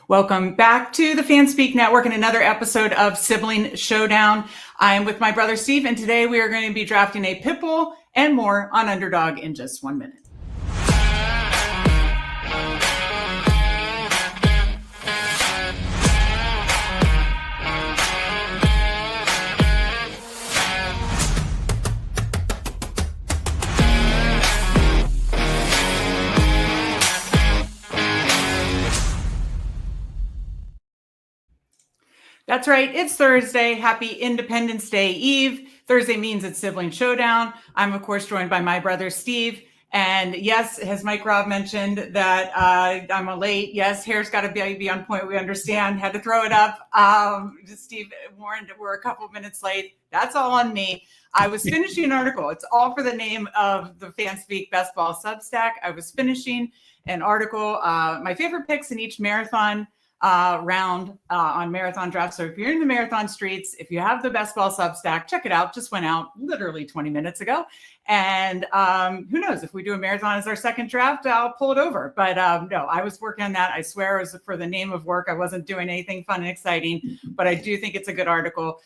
Welcome back to the Fanspeak Network and another episode of Sibling Showdown. I am with my brother Steve, and today we are going to be drafting a Pitbull and more on Underdog in just 1 minute. That's right. It's Thursday. Happy Independence Day Eve. Thursday means it's Sibling Showdown. I'm, of course, joined by my brother, Steve. And yes, as Mike Robb mentioned, that I'm a late. Yes, hair's got to be on point. We understand. Had to throw it up. Steve warned we're a couple minutes late. That's all on me. I was finishing an article. It's all for the name of the Fanspeak Best Ball Substack. I was finishing an article, my favorite picks in each marathon round on marathon draft. So if you're in the marathon streets, if you have the Best Ball Substack, check it out. Just went out literally 20 minutes ago. And who knows, if we do a marathon as our second draft, I'll pull it over. But no, I was working on that. I swear it was for the name of work. I wasn't doing anything fun and exciting, but I do think it's a good article.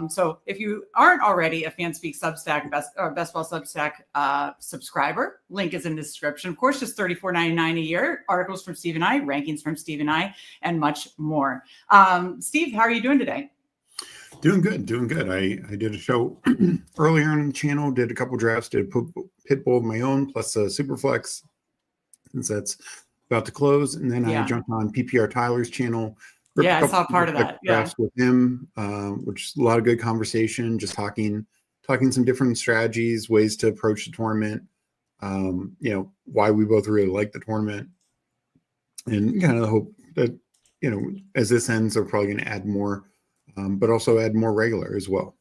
So if you aren't already a Fanspeak Substack, Best Ball Substack subscriber, link is in the description. Of course, just $34.99 a year. Articles from Steve and I, rankings from Steve and I, and much more. Steve, how are you doing today? Doing good. I did a show earlier on the channel, did a couple drafts, did a Pitbull of my own, plus a Superflex, since that's about to close. And then I jumped on PPR Tyler's channel. Yeah, I saw part of that. Yeah, with him, which is a lot of good conversation, just talking some different strategies, ways to approach the tournament, why we both really like the tournament, and kind of the hope that, as this ends, they're probably going to add more. But also add more regular as well.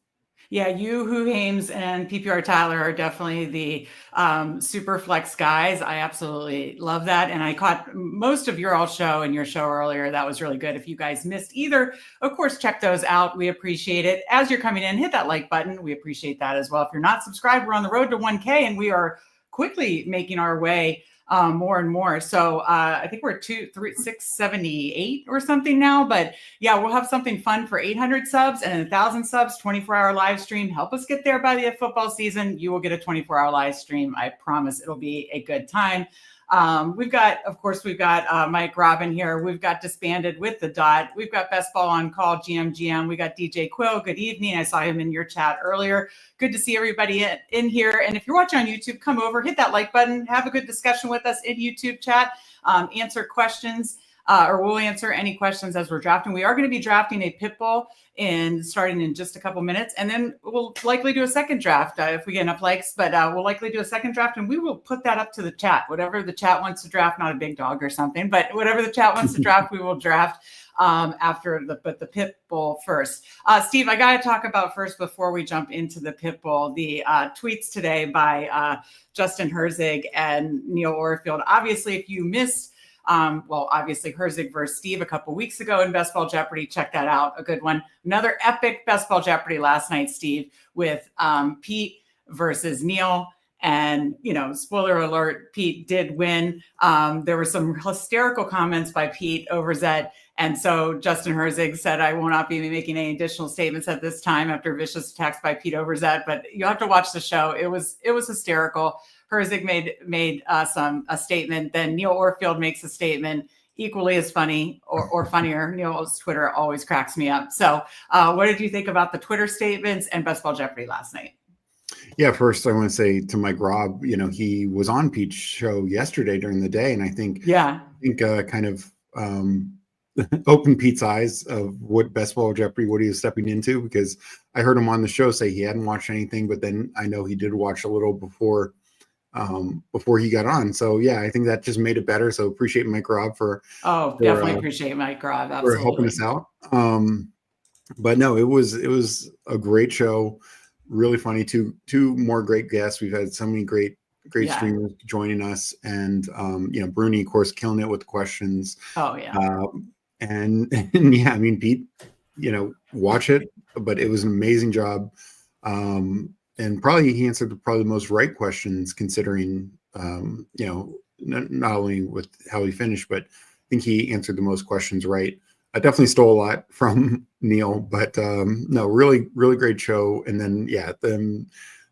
Yeah, you, Who Hames, and PPR Tyler are definitely the super flex guys. I absolutely love that. And I caught most of your show and your show earlier. That was really good. If you guys missed either, of course, check those out. We appreciate it. As you're coming in, hit that like button. We appreciate that as well. If you're not subscribed, we're on the road to 1K, and we are quickly making our way more and more. So I think we're 678 or something now, but yeah, we'll have something fun for 800 subs and 1,000 subs, 24-hour live stream. Help us get there by the football season. You will get a 24-hour live stream. I promise it'll be a good time. We've got Mike Robin here. We've got Disbanded with the Dot. We've got Best Ball on Call, GM. We got DJ Quill. Good evening. I saw him in your chat earlier. Good to see everybody in here. And if you're watching on YouTube, come over, hit that like button, have a good discussion with us in YouTube chat, answer questions, or we'll answer any questions as we're drafting. We are going to be drafting a Pitbull starting in just a couple minutes. And then we'll likely do a second draft if we get enough likes, but we'll likely do a second draft, and we will put that up to the chat. Whatever the chat wants to draft, not a big dog or something, but whatever the chat wants to draft, we will draft after the Pitbull first. Steve, I got to talk about first, before we jump into the Pitbull, the tweets today by Justin Herzig and Neil Orfield. Obviously, if you missed obviously Herzig versus Steve a couple weeks ago in Best Ball Jeopardy. Check that out. A good one. Another epic Best Ball Jeopardy last night, Steve, with Pete versus Neil. And, spoiler alert, Pete did win. There were some hysterical comments by Pete Overzet. And so Justin Herzig said, I will not be making any additional statements at this time after vicious attacks by Pete Overzet. But you'll have to watch the show. It was hysterical. Herzig made a statement. Then Neil Orfield makes a statement equally as funny or funnier. Neil's Twitter always cracks me up. So what did you think about the Twitter statements and Best Ball Jeopardy last night? Yeah, first I want to say to Mike Robb, he was on Pete's show yesterday during the day, and I think kind of opened Pete's eyes of what Best Ball Jeopardy, what he was stepping into, because I heard him on the show say he hadn't watched anything, but then I know he did watch a little before he got on. So yeah, I think that just made it better. So appreciate Mike Robb definitely appreciate Mike Robb for helping us out. But no, it was a great show, really funny. Two more great guests. We've had so many great streamers joining us, and Bruni, of course, killing it with the questions. And yeah, I mean, Pete, watch it, but it was an amazing job. And probably he answered the most right questions, considering, not only with how he finished, but think he answered the most questions right. I definitely stole a lot from Neil, but no, really, really great show. And then, yeah, them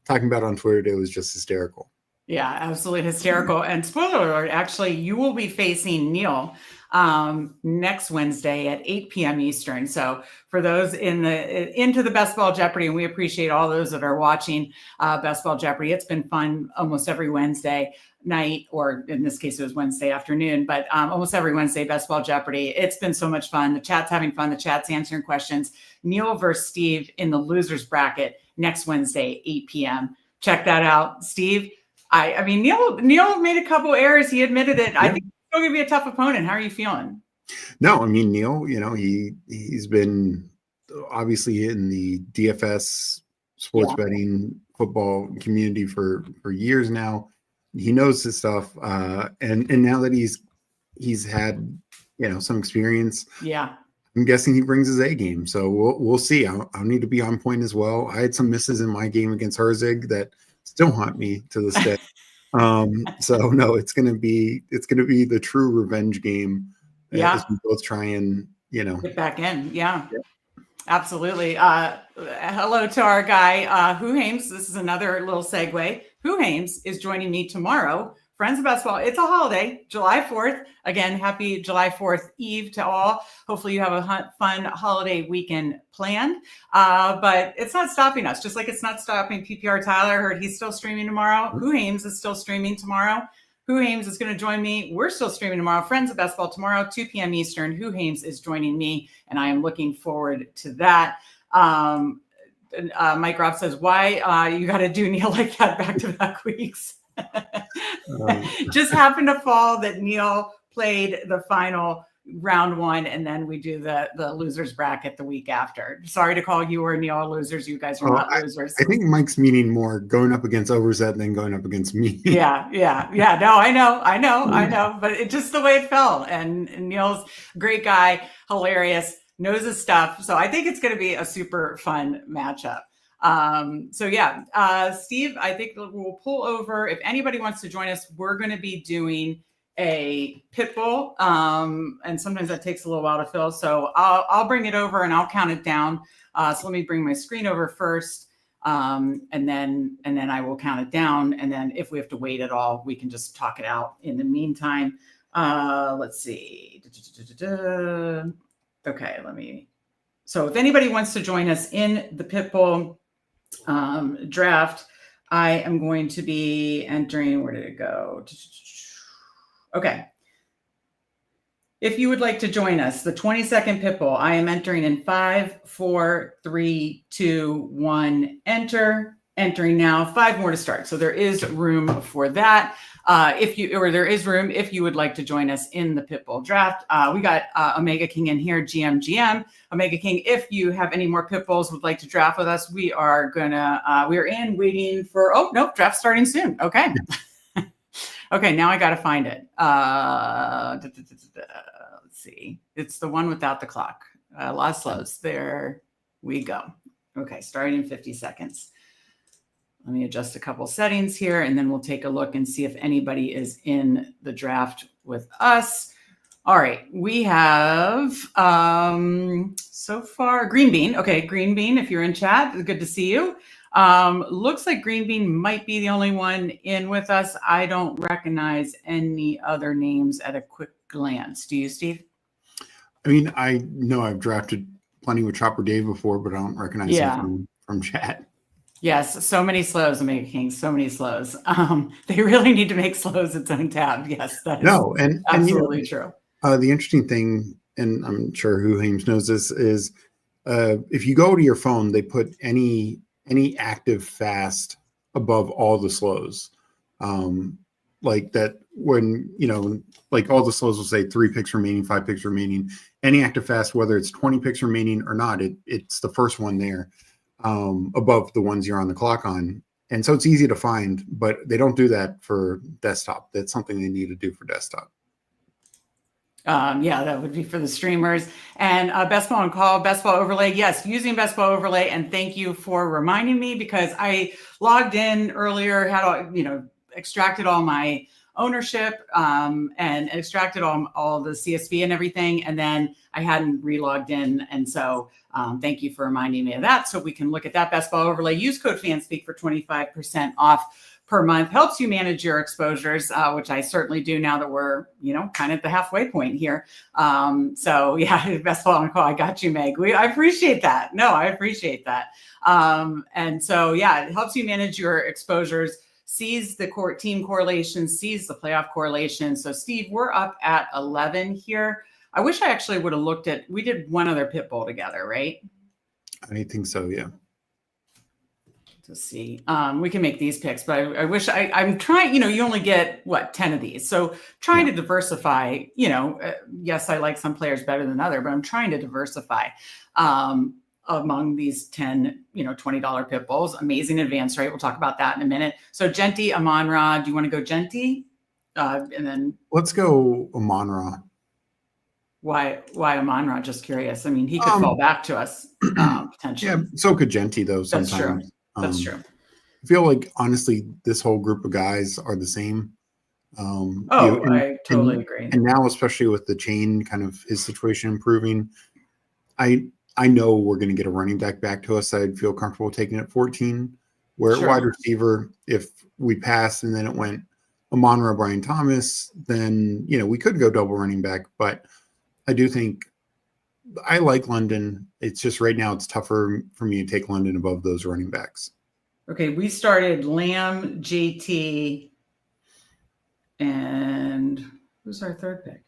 talking about it on Twitter today was just hysterical. Yeah, absolutely hysterical. And spoiler alert, actually, you will be facing Neil next Wednesday at 8 p.m. Eastern. So for those into the Best Ball Jeopardy, and we appreciate all those that are watching Best Ball Jeopardy. It's been fun almost every Wednesday night, or in this case, it was Wednesday afternoon, but almost every Wednesday, Best Ball Jeopardy. It's been so much fun. The chat's having fun. The chat's answering questions. Neil versus Steve in the losers bracket next Wednesday, 8 p.m. Check that out. Steve, I mean, Neil made a couple errors. He admitted it. Yeah. I think he's still going to be a tough opponent. How are you feeling? No, I mean, Neil, he's been obviously in the DFS sports betting football community for years now. He knows his stuff. And now that he's had, some experience. Yeah. I'm guessing he brings his A game. So we'll see. I'll need to be on point as well. I had some misses in my game against Herzig that still haunt me to this day. So no, it's gonna be the true revenge game. Yeah. As we both try and get back in. Yeah. Absolutely. Hello to our guy, Who Hames. This is another little segue. Who Hames is joining me tomorrow. Friends of Best Ball. It's a holiday, July 4th. Again, happy July 4th Eve to all. Hopefully you have a fun holiday weekend planned. But it's not stopping us, just like it's not stopping PPR Tyler. I heard he's still streaming tomorrow. Who Hames is still streaming tomorrow. Who Hames is going to join me. We're still streaming tomorrow. Friends of Best Ball tomorrow, 2 p.m. Eastern. Who Hames is joining me, and I am looking forward to that. Mike Robb says, why you got to do Neil like that back-to-back weeks? Just happened to fall that Neil played the final round one, and then we do the losers bracket the week after. Sorry to call you or Neil losers. You guys are not losers. I think Mike's meaning more going up against Overzet than going up against me. Yeah. No, I know. But it's just the way it fell. And Neil's a great guy, hilarious, knows his stuff. So I think it's going to be a super fun matchup. Steve, I think we'll pull over. If anybody wants to join us, we're going to be doing a Pitbull. And sometimes that takes a little while to fill. So I'll bring it over and I'll count it down. So let me bring my screen over first. And then I will count it down. And then if we have to wait at all, we can just talk it out in the meantime. Let's see. Okay, so if anybody wants to join us in the Pitbull draft, I am going to be entering. Where did it go? Okay. If you would like to join us, the 20-second Pitbull, I am entering in 5, 4, 3, 2, 1, enter. Entering now, 5 more to start. So there is room for that. There is room if you would like to join us in the Pitbull draft. We got Omega King in here, GM. Omega King, if you have any more Pitbulls would like to draft with us, we are waiting for, draft starting soon. Okay. Okay, now I got to find it. Let's see. It's the one without the clock. A lot of slows. There we go. Okay, starting in 50 seconds. Let me adjust a couple settings here, and then we'll take a look and see if anybody is in the draft with us. All right, we have so far Green Bean. Okay, Green Bean, if you're in chat, good to see you. Looks like Green Bean might be the only one in with us. I don't recognize any other names at a quick glance. Do you, Steve? I mean, I know I've drafted plenty with Chopper Dave before, but I don't recognize him from chat. Yes, so many slows, Omega King, so many slows. They really need to make slows its own tab. Yes, that is absolutely true. The interesting thing, and I'm sure Who Hames knows this, is if you go to your phone, they put any active fast above all the slows. Like that when, like all the slows will say 3 picks remaining, 5 picks remaining. Any active fast, whether it's 20 picks remaining or not, it's the first one there. Above the ones you're on the clock on. And so it's easy to find, but they don't do that for desktop. That's something they need to do for desktop. That would be for the streamers. And Best Ball on Call, Best Ball Overlay. Yes, using Best Ball Overlay. And thank you for reminding me, because I logged in earlier, had extracted all my ownership and extracted all the CSV and everything. And then I hadn't relogged in. And so thank you for reminding me of that. So we can look at that best ball overlay. Use code Fanspeak for 25% off per month. Helps you manage your exposures, which I certainly do now that we're, kind of at the halfway point here. So yeah, best ball on call. I got you, Meg. I appreciate that. No, I appreciate that. And so, yeah, it helps you manage your exposures, sees the team correlation, sees the playoff correlation. So Steve, we're up at 11 here. I wish I actually would have looked at, we did one other Pitbull together, right? I think so. Yeah. To see, we can make these picks, but I wish I'm trying, you only get 10 of these. So trying to diversify, yes, I like some players better than other, but I'm trying to diversify among these 10, $20 pit bulls. Amazing advance rate. We'll talk about that in a minute. So Genti, Amon-Ra, do you want to go Genti? And then let's go Amon-Ra. Why Amon-Ra? Just curious. I mean, he could fall back to us potentially. Yeah, so could Genti though. Sometimes. That's true. That's true. I feel like honestly, this whole group of guys are the same. I totally agree. And now, especially with the chain, kind of his situation improving, I know we're going to get a running back to us. I'd feel comfortable taking at 14. Where at wide receiver, if we passed and then it went Amon-Ra, Brian Thomas, then we could go double running back. But I do think I like London. It's just right now it's tougher for me to take London above those running backs. Okay, we started Lamb, JT, and who's our third pick?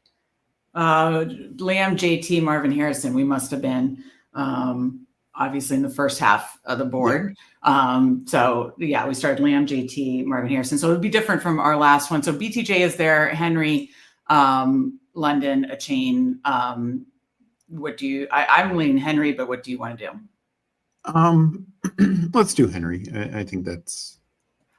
Lamb, JT, Marvin Harrison. We must have been obviously in the first half of the board. Yeah. So yeah, we started Lamb, JT, Marvin Harrison. So it would be different from our last one. So BTJ is there, Henry, London, a chain. What do you? I'm leaning Henry, but what do you want to do? Let's do Henry. I think that's.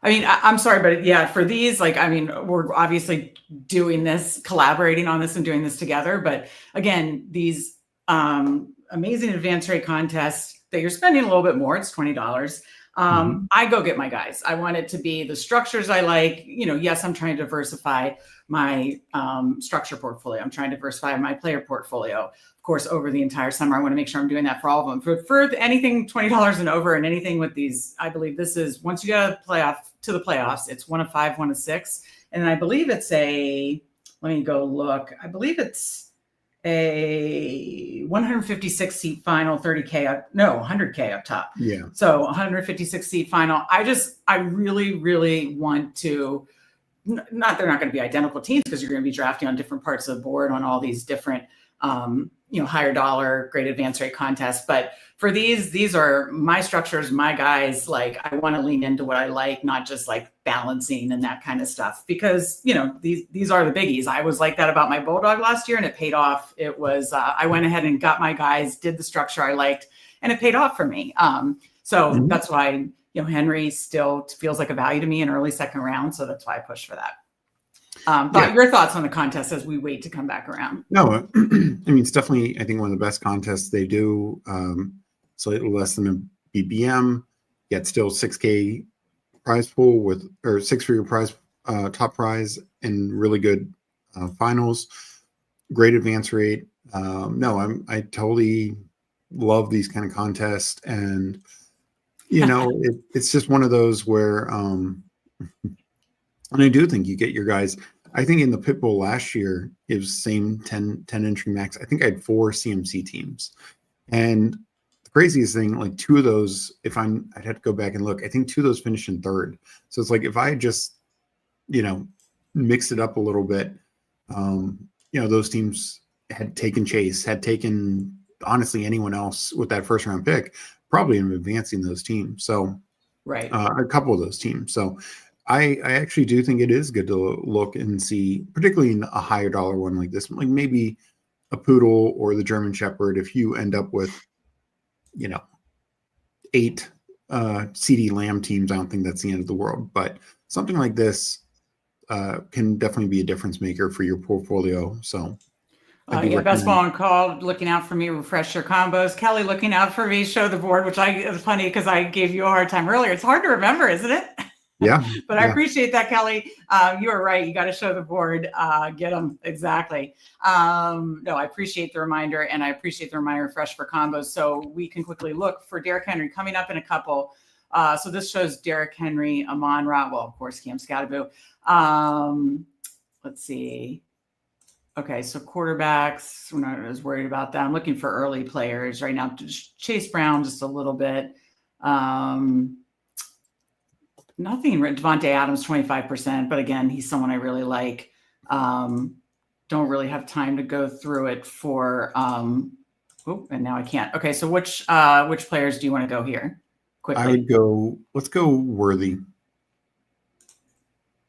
I mean, I'm sorry, but yeah, for these, we're obviously doing this, collaborating on this, and doing this together. But again, these amazing advance rate contests that you're spending a little bit more. It's $20. I go get my guys. I want it to be the structures I like. Yes, I'm trying to diversify my structure portfolio. I'm trying to diversify my player portfolio. Of course, over the entire summer, I want to make sure I'm doing that for all of them. For anything $20 and over, and anything with these, I believe this is once you get to the playoffs, it's 1 of 5, 1 of 6, and I believe it's let me go look. I believe it's a 156 seat final, 100K up top. Yeah. So 156 seat final. I really, really want to. They're not going to be identical teams because you're going to be drafting on different parts of the board on all these different. Higher dollar, great advance rate contests. But for these are my structures, my guys. I want to lean into what I like, not just balancing and that kind of stuff, because, these are the biggies. I was like that about my Bulldog last year and it paid off. It was, I went ahead and got my guys, did the structure I liked, and it paid off for me. So that's why, Henry still feels like a value to me in early second round. So that's why I pushed for that. Your thoughts on the contest as we wait to come back around? No, I mean, it's definitely, I think, one of the best contests they do. Slightly less than a BBM, yet still 6K prize pool or 6-figure prize, top prize, and really good finals. Great advance rate. I totally love these kind of contests, and it's just one of those where. And I do think you get your guys. I think in the Pitbull last year, it was same 10 entry max. I think I had 4 CMC teams. And the craziest thing, 2 of those, I'd have to go back and look, I think 2 of those finished in third. So it's if I just, mixed it up a little bit, those teams had taken Chase, had taken, honestly, anyone else with that first round pick, probably in advancing those teams. So right, a couple of those teams. So I actually do think it is good to look and see, particularly in a higher dollar one like this, maybe a Poodle or the German Shepherd. If you end up with, 8 CD Lamb teams, I don't think that's the end of the world. But something like this can definitely be a difference maker for your portfolio. So best ball on call, looking out for me, refresh your combos. Kelly, looking out for me, show the board, which it's funny because I gave you a hard time earlier. It's hard to remember, isn't it? Yeah. But I appreciate that, Kelly. You are right. You got to show the board. Get them. Exactly. No, I appreciate the reminder, and I appreciate the reminder fresh for combos. So we can quickly look for Derrick Henry coming up in a couple. So this shows Derrick Henry, Amon-Ra, well, of course, Cam Scatterbo. Let's see. Okay, so quarterbacks, we're not as worried about that. I'm looking for early players right now. Chase Brown just a little bit. Nothing. Devontae Adams, 25%. But again, he's someone I really like. Don't really have time to go through it for. And now I can't. Okay, so which players do you want to go here? Quickly. I would go. Let's go Worthy.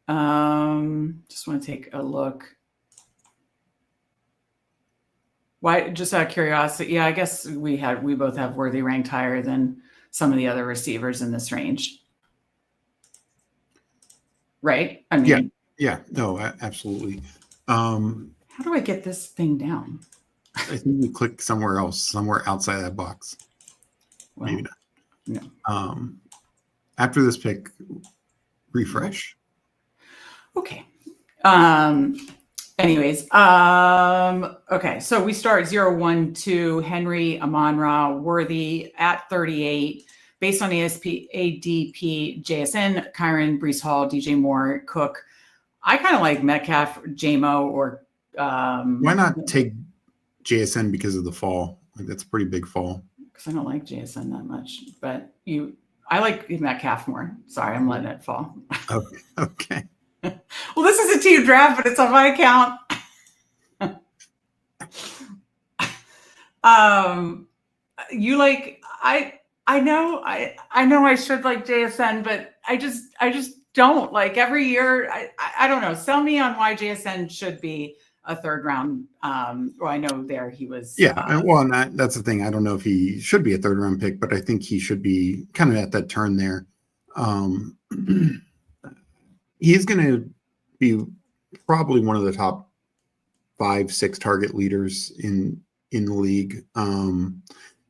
Just want to take a look. Why? Just out of curiosity. Yeah, I guess we both have Worthy ranked higher than some of the other receivers in this range. Right? I mean, yeah, no, absolutely. How do I get this thing down? I think you click somewhere else, somewhere outside that box. Well, maybe not. No. After this pick, refresh. Okay. Anyways, okay, so we start 0, 1, 2, Henry, Amon-Ra, Worthy at 38, based on ADP, JSN, Kyron, Breece Hall, DJ Moore, Cook. I kind of like Metcalf, JMO, or why not take JSN because of the fall? Like, that's a pretty big fall. Because I don't like JSN that much, but I like Metcalf more. Sorry, I'm letting it fall. Okay. Well, this is a team draft, but it's on my account. You like I know I should like JSN, but I just don't. Like every year. I don't know. Sell me on why JSN should be a third round. Well, I know there he was. Yeah, well, that's the thing. I don't know if he should be a third round pick, but I think he should be kind of at that turn there. He's going to be probably one of the top 5-6 target leaders in the league.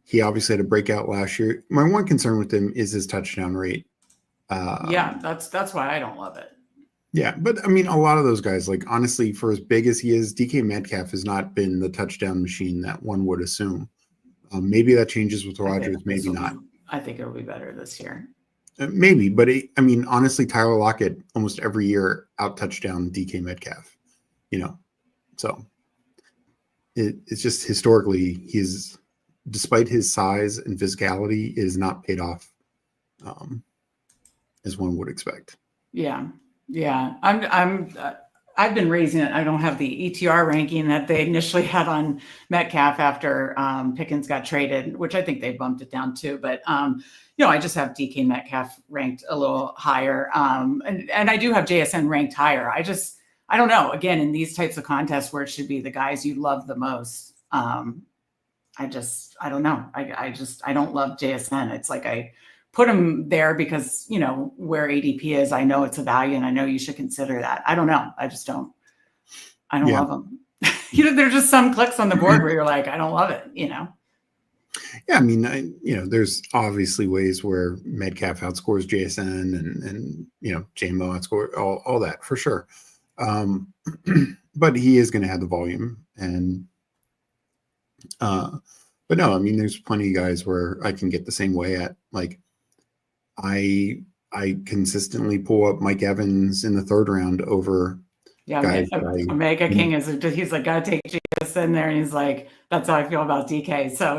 He obviously had a breakout last year. My one concern with him is his touchdown rate. Yeah, that's why I don't love it. Yeah, but I mean, a lot of those guys, like honestly, for as big as he is, DK Metcalf has not been the touchdown machine that one would assume. Maybe that changes with Rodgers, maybe not. I think it'll be better this year. Maybe, but I mean, honestly, Tyler Lockett almost every year out touchdown DK Metcalf, so it's just historically he's, despite his size and physicality, is not paid off as one would expect. Yeah. I've been raising it. I don't have the ETR ranking that they initially had on Metcalf after Pickens got traded, which I think they bumped it down too. But I just have DK Metcalf ranked a little higher, and I do have JSN ranked higher. I don't know. Again, in these types of contests where it should be the guys you love the most, I don't know. I don't love JSN. It's like I put him there because, where ADP is, I know it's a value and I know you should consider that. I don't know. I just don't. I don't love him. There's just some clicks on the board where you're like, I don't love it, Yeah, I mean, there's obviously ways where Metcalf outscores JSN and JMO outscore all that for sure. But he is going to have the volume and but no, I mean, there's plenty of guys where I can get the same way at. Like I consistently pull up Mike Evans in the third round over guys. Omega King he's like, gotta take Jesus in there, and he's like, that's how I feel about DK. So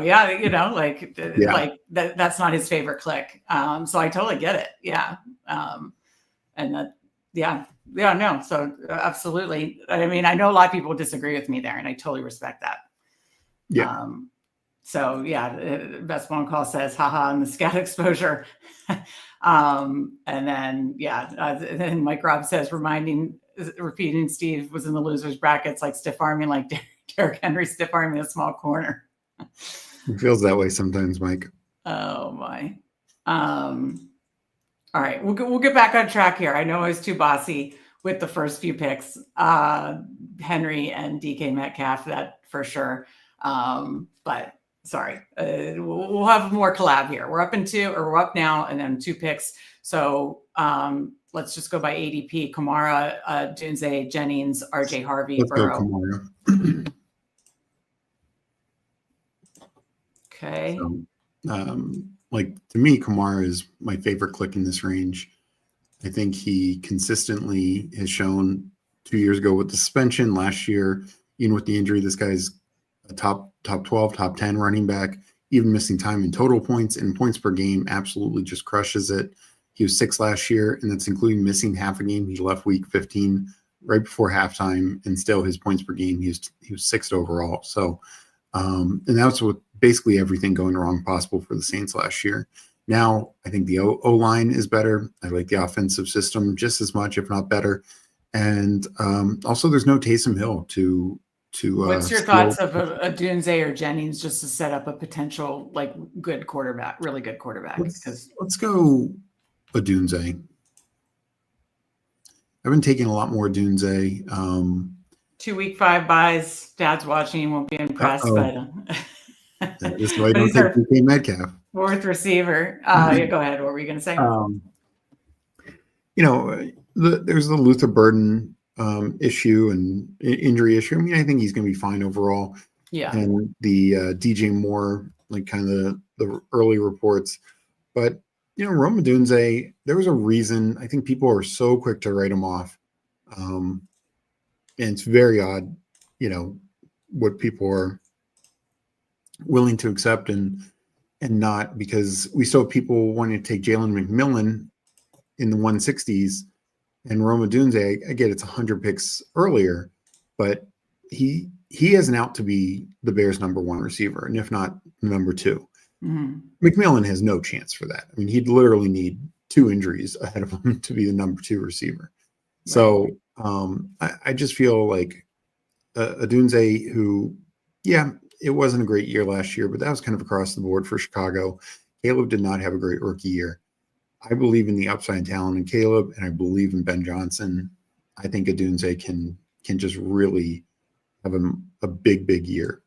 like that's not his favorite click. So I totally get it. Yeah. And that, no. So absolutely. I mean, I know a lot of people disagree with me there, and I totally respect that. Yeah. Best Ball Call says, haha, and the scat exposure. And then, then Mike Robb says, repeating Steve was in the losers brackets, like stiff arming, like Derrick Henry stiff arming a small corner. It feels that way sometimes, Mike. Oh my. All right, we'll get back on track here. I know I was too bossy with the first few picks, Henry and DK Metcalf, that for sure. But Sorry. We'll have more collab here. We're up now, and then 2 picks. So let's just go by ADP. Kamara, Dunze, Jennings, RJ Harvey, Let's Burrow. go Kamara. Okay. So, like, to me, Kamara is my favorite click in this range. I think he consistently has shown 2 years ago with the suspension, last year, even with the injury, this guy's a top 12, top 10 running back, even missing time in total points and points per game, absolutely just crushes it. He was 6th last year, and that's including missing half a game. He left week 15 right before halftime, and still his points per game, he was 6th overall. So, and that's with basically everything going wrong possible for the Saints last year. Now, I think the O-line is better. I like the offensive system just as much, if not better. And also, there's no Taysom Hill to What's your thoughts of a Dunze or Jennings just to set up a potential like good quarterback, really good quarterback? Let's go a Dunze. I've been taking a lot more Dunze. 2 week 5 buys. Dad's watching, won't be impressed, but just why I don't take DK Metcalf. 4th receiver. Yeah, go ahead. What were you going to say? There's the Luther Burden issue and injury issue. I mean, I think he's going to be fine overall. Yeah. And the DJ Moore, like kind of the early reports. But, Rome Odunze, there was a reason. I think people are so quick to write him off. And it's very odd, what people are willing to accept and not, because we saw people wanting to take Jalen McMillan in the 160s, and Rome Odunze, I get it's 100 picks earlier, but he has an out to be the Bears' number 1 receiver, and if not number 2. Mm-hmm. McMillan has no chance for that. I mean, he'd literally need 2 injuries ahead of him to be the number 2 receiver. Right. So I just feel like Odunze, who, it wasn't a great year last year, but that was kind of across the board for Chicago. Caleb did not have a great rookie year. I believe in the upside talent in Caleb, and I believe in Ben Johnson. I think Odunze can just really have a big year.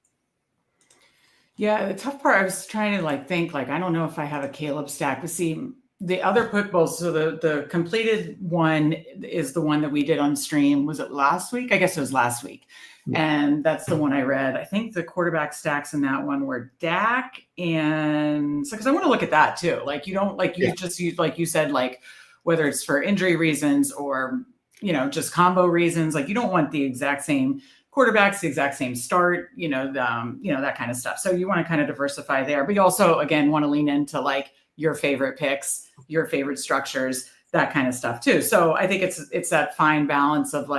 Yeah, the tough part, I was trying to think, I don't know if I have a Caleb stack, but see, the other Pitbulls, so the completed one is the one that we did on stream. Was it last week? I guess it was last week. Yeah. And that's the one I read. I think the quarterback stacks in that one were Dak, and so because I want to look at that too. You don't just use, like you said, whether it's for injury reasons or just combo reasons, you don't want the exact same quarterbacks, the exact same start, that kind of stuff. So you want to kind of diversify there, but you also again want to lean into your favorite picks, your favorite structures, that kind of stuff too. So I think it's that fine balance of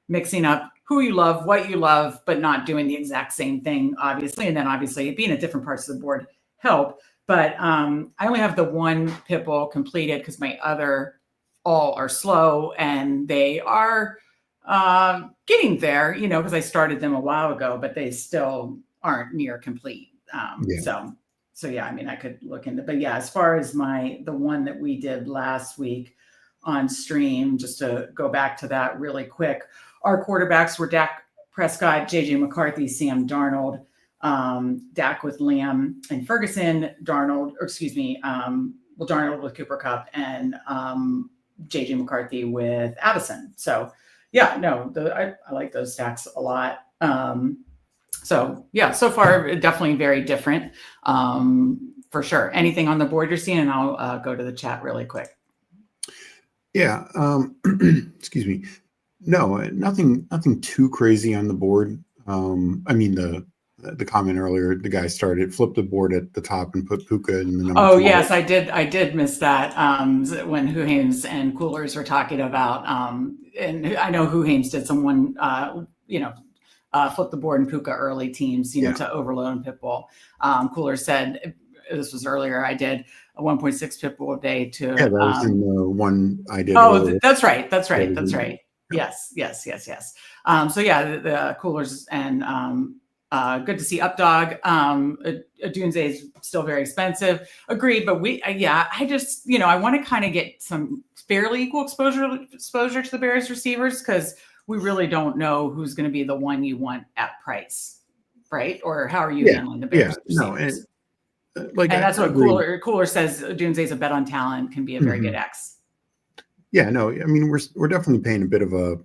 mixing up who you love, what you love, but not doing the exact same thing, obviously. And then obviously being at different parts of the board help. But I only have the 1 Pitbull completed because my other all are slow, and they are getting there, because I started them a while ago, but they still aren't near complete. So yeah, I mean, I could look into, but yeah, as far as the one that we did last week on stream, just to go back to that really quick, our quarterbacks were Dak Prescott, JJ McCarthy, Sam Darnold, Dak with Liam and Ferguson, Darnold with Cooper Kupp, and JJ McCarthy with Addison. So yeah, no, I like those stacks a lot. So yeah, so far definitely very different, for sure. Anything on the board you're seeing, and I'll go to the chat really quick. Yeah, excuse me. No, nothing too crazy on the board. I mean, the comment earlier, the guy flipped the board at the top and put Puka in the number. Oh, 12. Yes, I did miss that when Huhames and Coolers were talking about, and I know Huhames did someone, flip the board and Puka early teams, to overload and Pitbull. Cooler said, this was earlier, I did a 1.6 Pitbull a day to. Yeah, that was in the one I did. Oh, that's right. Yes. So yeah, the Coolers and good to see Updog. Dunze is still very expensive. Agreed, but I just, I want to kind of get some fairly equal exposure to the Bears receivers, because we really don't know who's going to be the one you want at price right? Or how are you handling the Bears receivers? Like, and that's I what agree. Cooler says. Dunze's a bet on talent, can be a very good X. Yeah, no, I mean, we're definitely paying a bit of a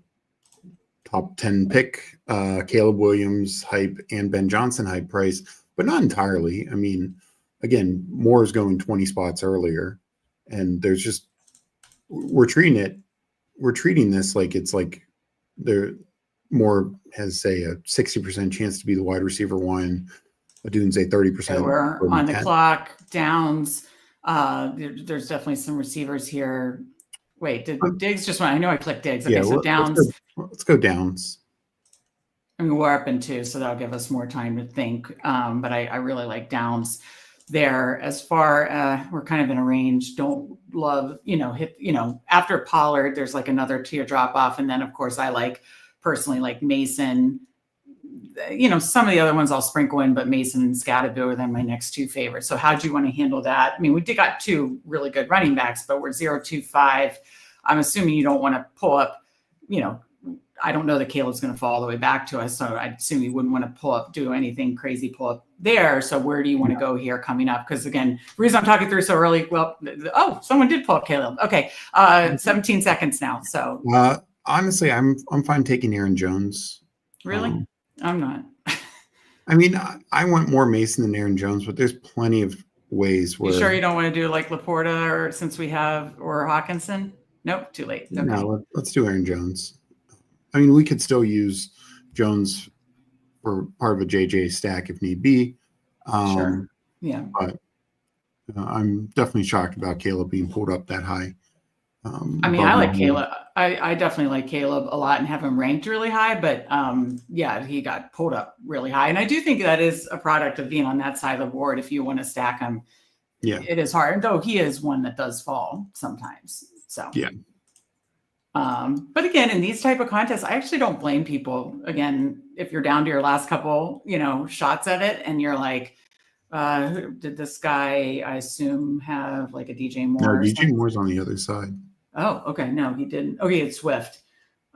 top 10 pick, Caleb Williams hype and Ben Johnson hype price, but not entirely. I mean, again, Moore is going 20 spots earlier, and there's just we're treating this like it's like there Moore has, say, a 60% chance to be the wide receiver one, a Dunze 30%. We're on the clock. Downs. There's definitely some receivers here. Wait, did Diggs just went? I know I clicked Diggs. Okay, so Downs. Let's go Downs. I mean, we're up in 2, so that'll give us more time to think. But I really like Downs there. As far we're kind of in a range. Don't love, after Pollard, there's like another tier drop off, and then of course I personally like Mason. Some of the other ones I'll sprinkle in, but Mason and Scatterbo are then my next 2 favorites. So how do you want to handle that? I mean, we got 2 really good running backs, but we're 0-2-5. I'm assuming you don't want to pull up, I don't know that Caleb's going to fall all the way back to us. So I assume you wouldn't want to do anything crazy, pull up there. So where do you want to go here coming up? Because again, the reason I'm talking through so early, someone did pull up Caleb. Okay. 17 seconds now. So honestly, I'm fine taking Aaron Jones. Really? I'm not. I mean, I want more Mason than Aaron Jones, but there's plenty of ways where. You sure you don't want to do like Laporta or Hawkinson? Nope, too late. Okay. No, let's do Aaron Jones. I mean, we could still use Jones for part of a JJ stack if need be. Sure. Yeah. But I'm definitely shocked about Caleb being pulled up that high. I mean, I like Caleb. I definitely like Caleb a lot and have him ranked really high, but he got pulled up really high. And I do think that is a product of being on that side of the board. If you want to stack him, it is hard, though he is one that does fall sometimes. So, yeah. But again, in these type of contests, I actually don't blame people. Again, if you're down to your last couple, shots at it and you're like, did this guy, I assume, have like a DJ Moore? No, DJ Moore's on the other side. Oh, okay. No, he didn't. Okay, it's Swift.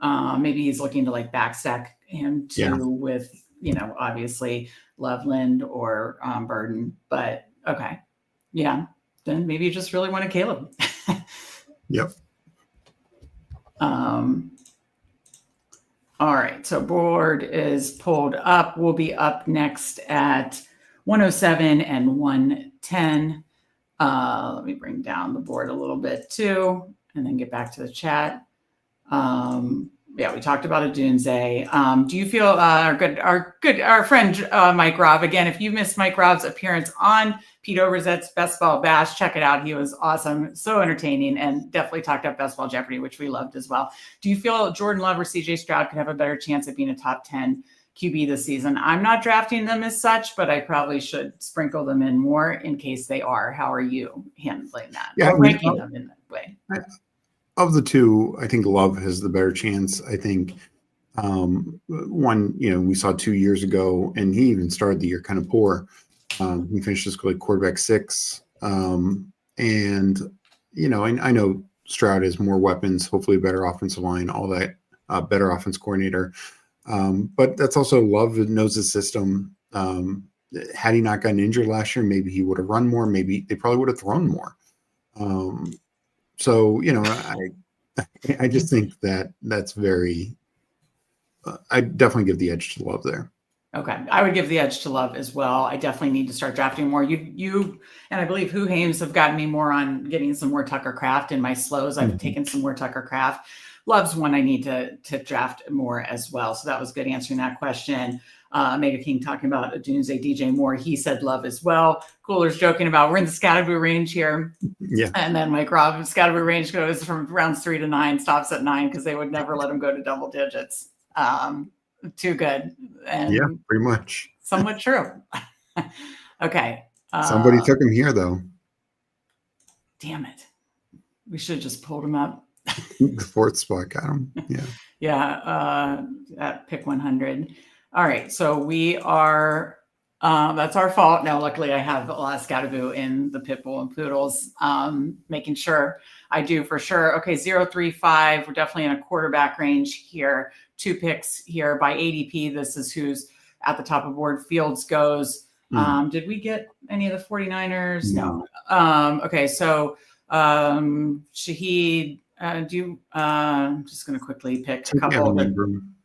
Maybe he's looking to like backstack him too with, obviously Loveland or Burden. But okay. Yeah. Then maybe you just really want a Caleb. Yep. All right. So board is pulled up. We'll be up next at 107 and 110. Let me bring down the board a little bit too, and then get back to the chat. We talked about a Dunze. Do you feel our friend Mike Robb, again, if you missed Mike Robb's appearance on Pete Overzet's Best Ball Bash, check it out. He was awesome, so entertaining, and definitely talked about Best Ball Jeopardy, which we loved as well. Do you feel Jordan Love or CJ Stroud could have a better chance at being a top 10 QB this season? I'm not drafting them as such, but I probably should sprinkle them in more in case they are. How are you handling that? Yeah, or ranking them in that way? Of the two, I think Love has the better chance. I think one, we saw 2 years ago, and he even started the year kind of poor. He finished as like quarterback 6. And, I know Stroud has more weapons, hopefully a better offensive line, all that, better offense coordinator. But that's also Love that knows the system. Had he not gotten injured last year, maybe he would have run more. Maybe they probably would have thrown more. So, I just think that's very, I definitely give the edge to Love there. Okay. I would give the edge to Love as well. I definitely need to start drafting more. You and I believe Who Hames have gotten me more on getting some more Tucker Craft in my slows. I've taken some more Tucker Craft. Love's one I need to draft more as well. So that was good answering that question. Mega King talking about Dunze, DJ Moore. He said Love as well. Cooler's joking about we're in the Scatterboo range here. Yeah. And then Mike Robb, Scatterboo range goes from rounds 3 to 9, stops at 9 because they would never let him go to double digits. Too good. And yeah, pretty much. Somewhat true. Okay. Somebody took him here though. Damn it. We should have just pulled him up. The 4th spot got him. Yeah. Yeah. At pick 100. All right. So we are, that's our fault. Now, luckily I have a lot of Scatterboo in the Pitbull and Poodles, making sure I do for sure. Okay. 0-3-5. We're definitely in a quarterback range here. 2 picks here by ADP. This is who's at the top of the board. Fields goes. Did we get any of the 49ers? No. Okay, so Shaheed, I'm just going to quickly pick a couple. Evan Ingram.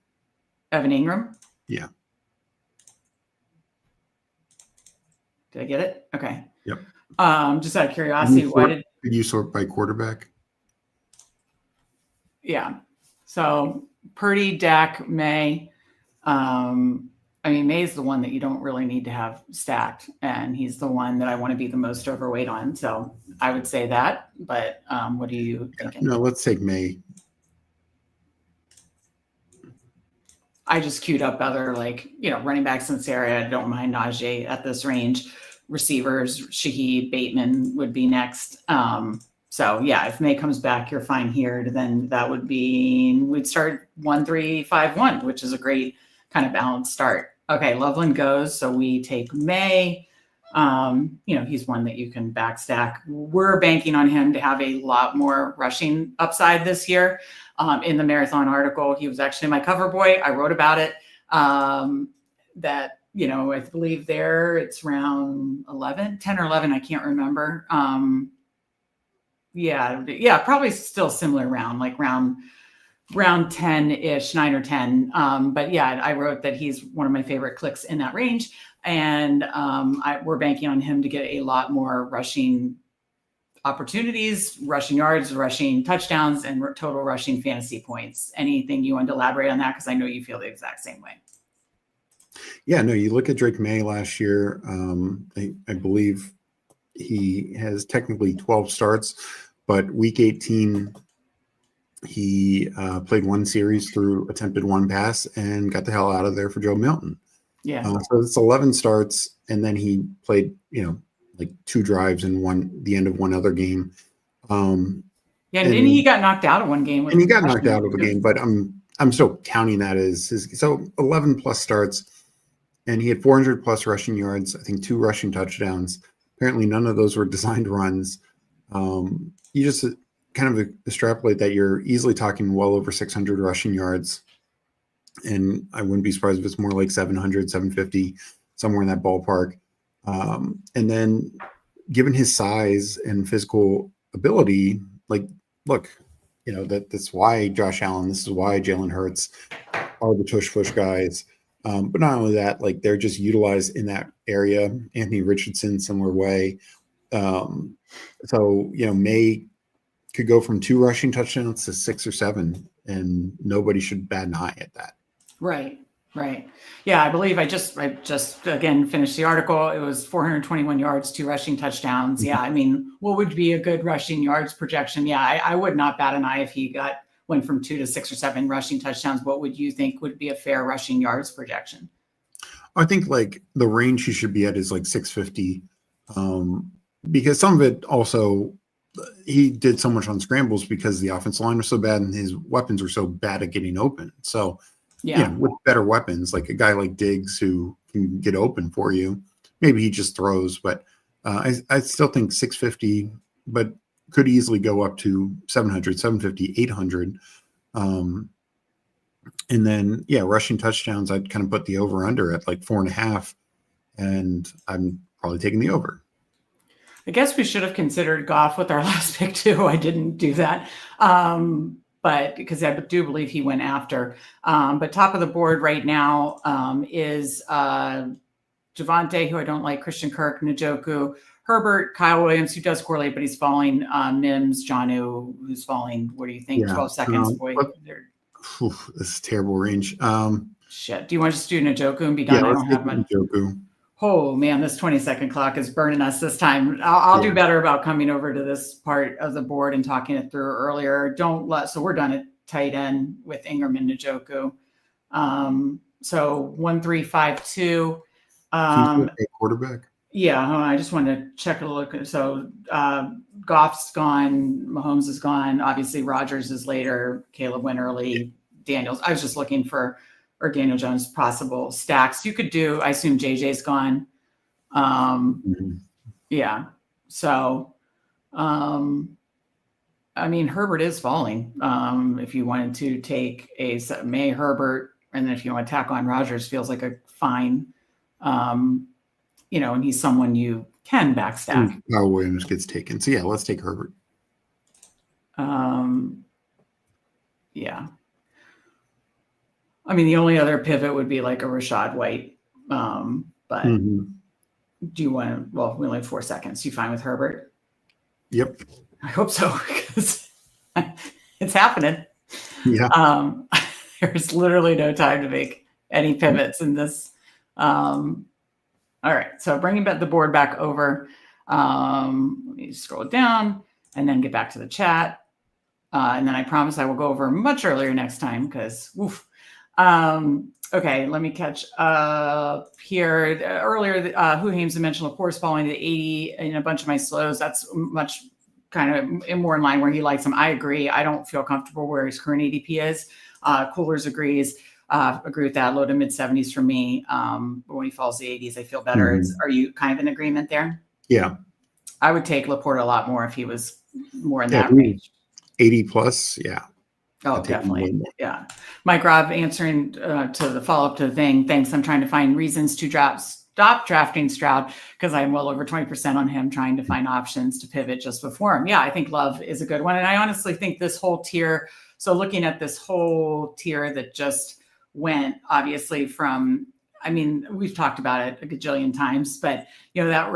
Evan Ingram? Yeah. Did I get it? Okay. Yep. Just out of curiosity, did you sort by quarterback? Yeah. So Purdy, Dak, May. I mean, May's the one that you don't really need to have stacked, and he's the one that I want to be the most overweight on. So I would say that. But what are you thinking? No, let's take May. I just queued up other running backs in this area. I don't mind Najee at this range. Receivers, Shaheed, Bateman would be next. So yeah, if May comes back, you're fine here. Then that would be, we'd start 1-3-5-1, which is a great kind of balanced start. Okay, Loveland goes. So we take May. He's one that you can backstack. We're banking on him to have a lot more rushing upside this year. In the marathon article, he was actually my cover boy. I wrote about it. That, I believe there it's round 10 or 11. I can't remember. Yeah, probably still similar round, like round 10-ish, 9 or 10. But yeah, I wrote that he's one of my favorite clicks in that range. And we're banking on him to get a lot more rushing opportunities, rushing yards, rushing touchdowns, and total rushing fantasy points. Anything you want to elaborate on that? Because I know you feel the exact same way. Yeah, no, you look at Drake May last year. I believe he has technically 12 starts, but week 18, he played one series through, attempted one pass, and got the hell out of there for Joe Milton. Yeah. So it's 11 starts, and then he played, like 2 drives in the end of one other game. And he got knocked out of one game. And he got knocked out of a game, but I'm still counting that as his. So 11 plus starts, and he had 400 plus rushing yards. I think 2 rushing touchdowns. Apparently, none of those were designed runs. You just kind of extrapolate that, you're easily talking well over 600 rushing yards. And I wouldn't be surprised if it's more like 700, 750, somewhere in that ballpark. And then given his size and physical ability, look, that's why Josh Allen, this is why Jalen Hurts are the tush push guys. But not only that, they're just utilized in that area. Anthony Richardson, similar way. So, May could go from 2 rushing touchdowns to 6 or 7, and nobody should bat an eye at that. Right. Yeah, I believe I just again finished the article. It was 421 yards, 2 rushing touchdowns. Yeah, I mean, what would be a good rushing yards projection? Yeah, I would not bat an eye if he went from 2 to 6 or 7 rushing touchdowns. What would you think would be a fair rushing yards projection? I think the range he should be at is 650, because some of it also, he did so much on scrambles because the offensive line was so bad and his weapons were so bad at getting open. So with better weapons, like a guy like Diggs who can get open for you, maybe he just throws. But I still think 650, but could easily go up to 700, 750, 800. And then, rushing touchdowns, I'd kind of put the over-under at 4.5, and I'm probably taking the over. I guess we should have considered Goff with our last pick too. I didn't do that. But because I do believe he went after. But top of the board right now is Javonte, who I don't like, Christian Kirk, Njoku, Herbert, Kyle Williams, who does correlate, but he's falling. Mims, Jonnu, who's falling. What do you think? 12 seconds. Boy, this is terrible range. Shit. Do you want to just do Njoku and be done? I don't have much. Njoku. Oh man, this 20-second clock is burning us this time. I'll do better about coming over to this part of the board and talking it through earlier. So we're done at tight end with Ingram and Njoku. So 1-3-5-2. Quarterback. Yeah, I just wanted to check a look. So Goff's gone, Mahomes is gone. Obviously, Rodgers is later. Caleb went early. Daniels. I was just looking for. Or Daniel Jones possible stacks. You could do, I assume JJ's gone. Yeah. So, I mean, Herbert is falling. If you wanted to take a May Herbert, And then if you want to tack on Rodgers, feels like a fine, and he's someone you can backstack. Kyle Williams gets taken. So yeah, let's take Herbert. Yeah. I mean, the only other pivot would be like a Rashad White. But do you want to, well, we only have 4 seconds. You fine with Herbert? Yep. I hope so, because it's happening. Yeah. There's literally no time to make any pivots in this. All right. So bringing the board back over. Let me scroll down and then get back to the chat. And then I promise I will go over much earlier next time because woof. Okay, let me catch up here. Earlier, Who Hames mentioned Laporte's falling to 80 in a bunch of my slows. That's much kind of more in line where he likes him. I agree. I don't feel comfortable where his current ADP is. Coolers agree with that. Low to mid 70s for me. But when he falls to 80s, I feel better. Are you kind of in agreement there? Yeah. I would take Laporte a lot more if he was more in that range. 80 plus, yeah. Oh, definitely. Yeah. Mike Robb answering to the follow-up to the thing. Thanks. I'm trying to find reasons to stop drafting Stroud because I'm well over 20% on him, trying to find options to pivot just before him. Yeah, I think Love is a good one. And I honestly think this whole tier, so looking at this whole tier that just went obviously from, I mean, we've talked about it a gajillion times, but that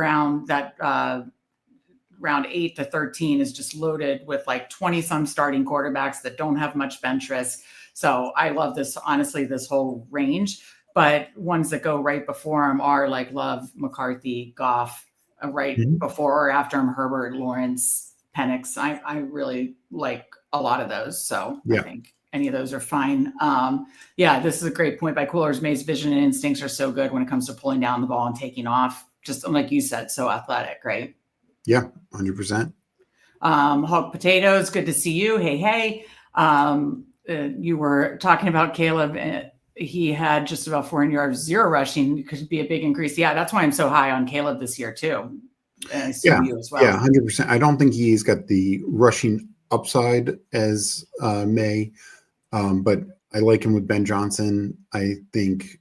round 8 to 13 is just loaded with like 20 some starting quarterbacks that don't have much bench risk. So I love this, honestly, this whole range, but ones that go right before him are like Love, McCarthy, Goff, right before or after him, Herbert, Lawrence, Penix. I really like a lot of those. So I think any of those are fine. This is a great point by Coolers. May's vision and instincts are so good when it comes to pulling down the ball and taking off. Just like you said, so athletic, right? Yeah, 100%. Hawk Potatoes, good to see you. Hey. You were talking about Caleb. He had just about 400 yards, 0 rushing. Could be a big increase. Yeah, that's why I'm so high on Caleb this year too. And I assume you as well. Yeah, 100%. I don't think he's got the rushing upside as May, but I like him with Ben Johnson. I think,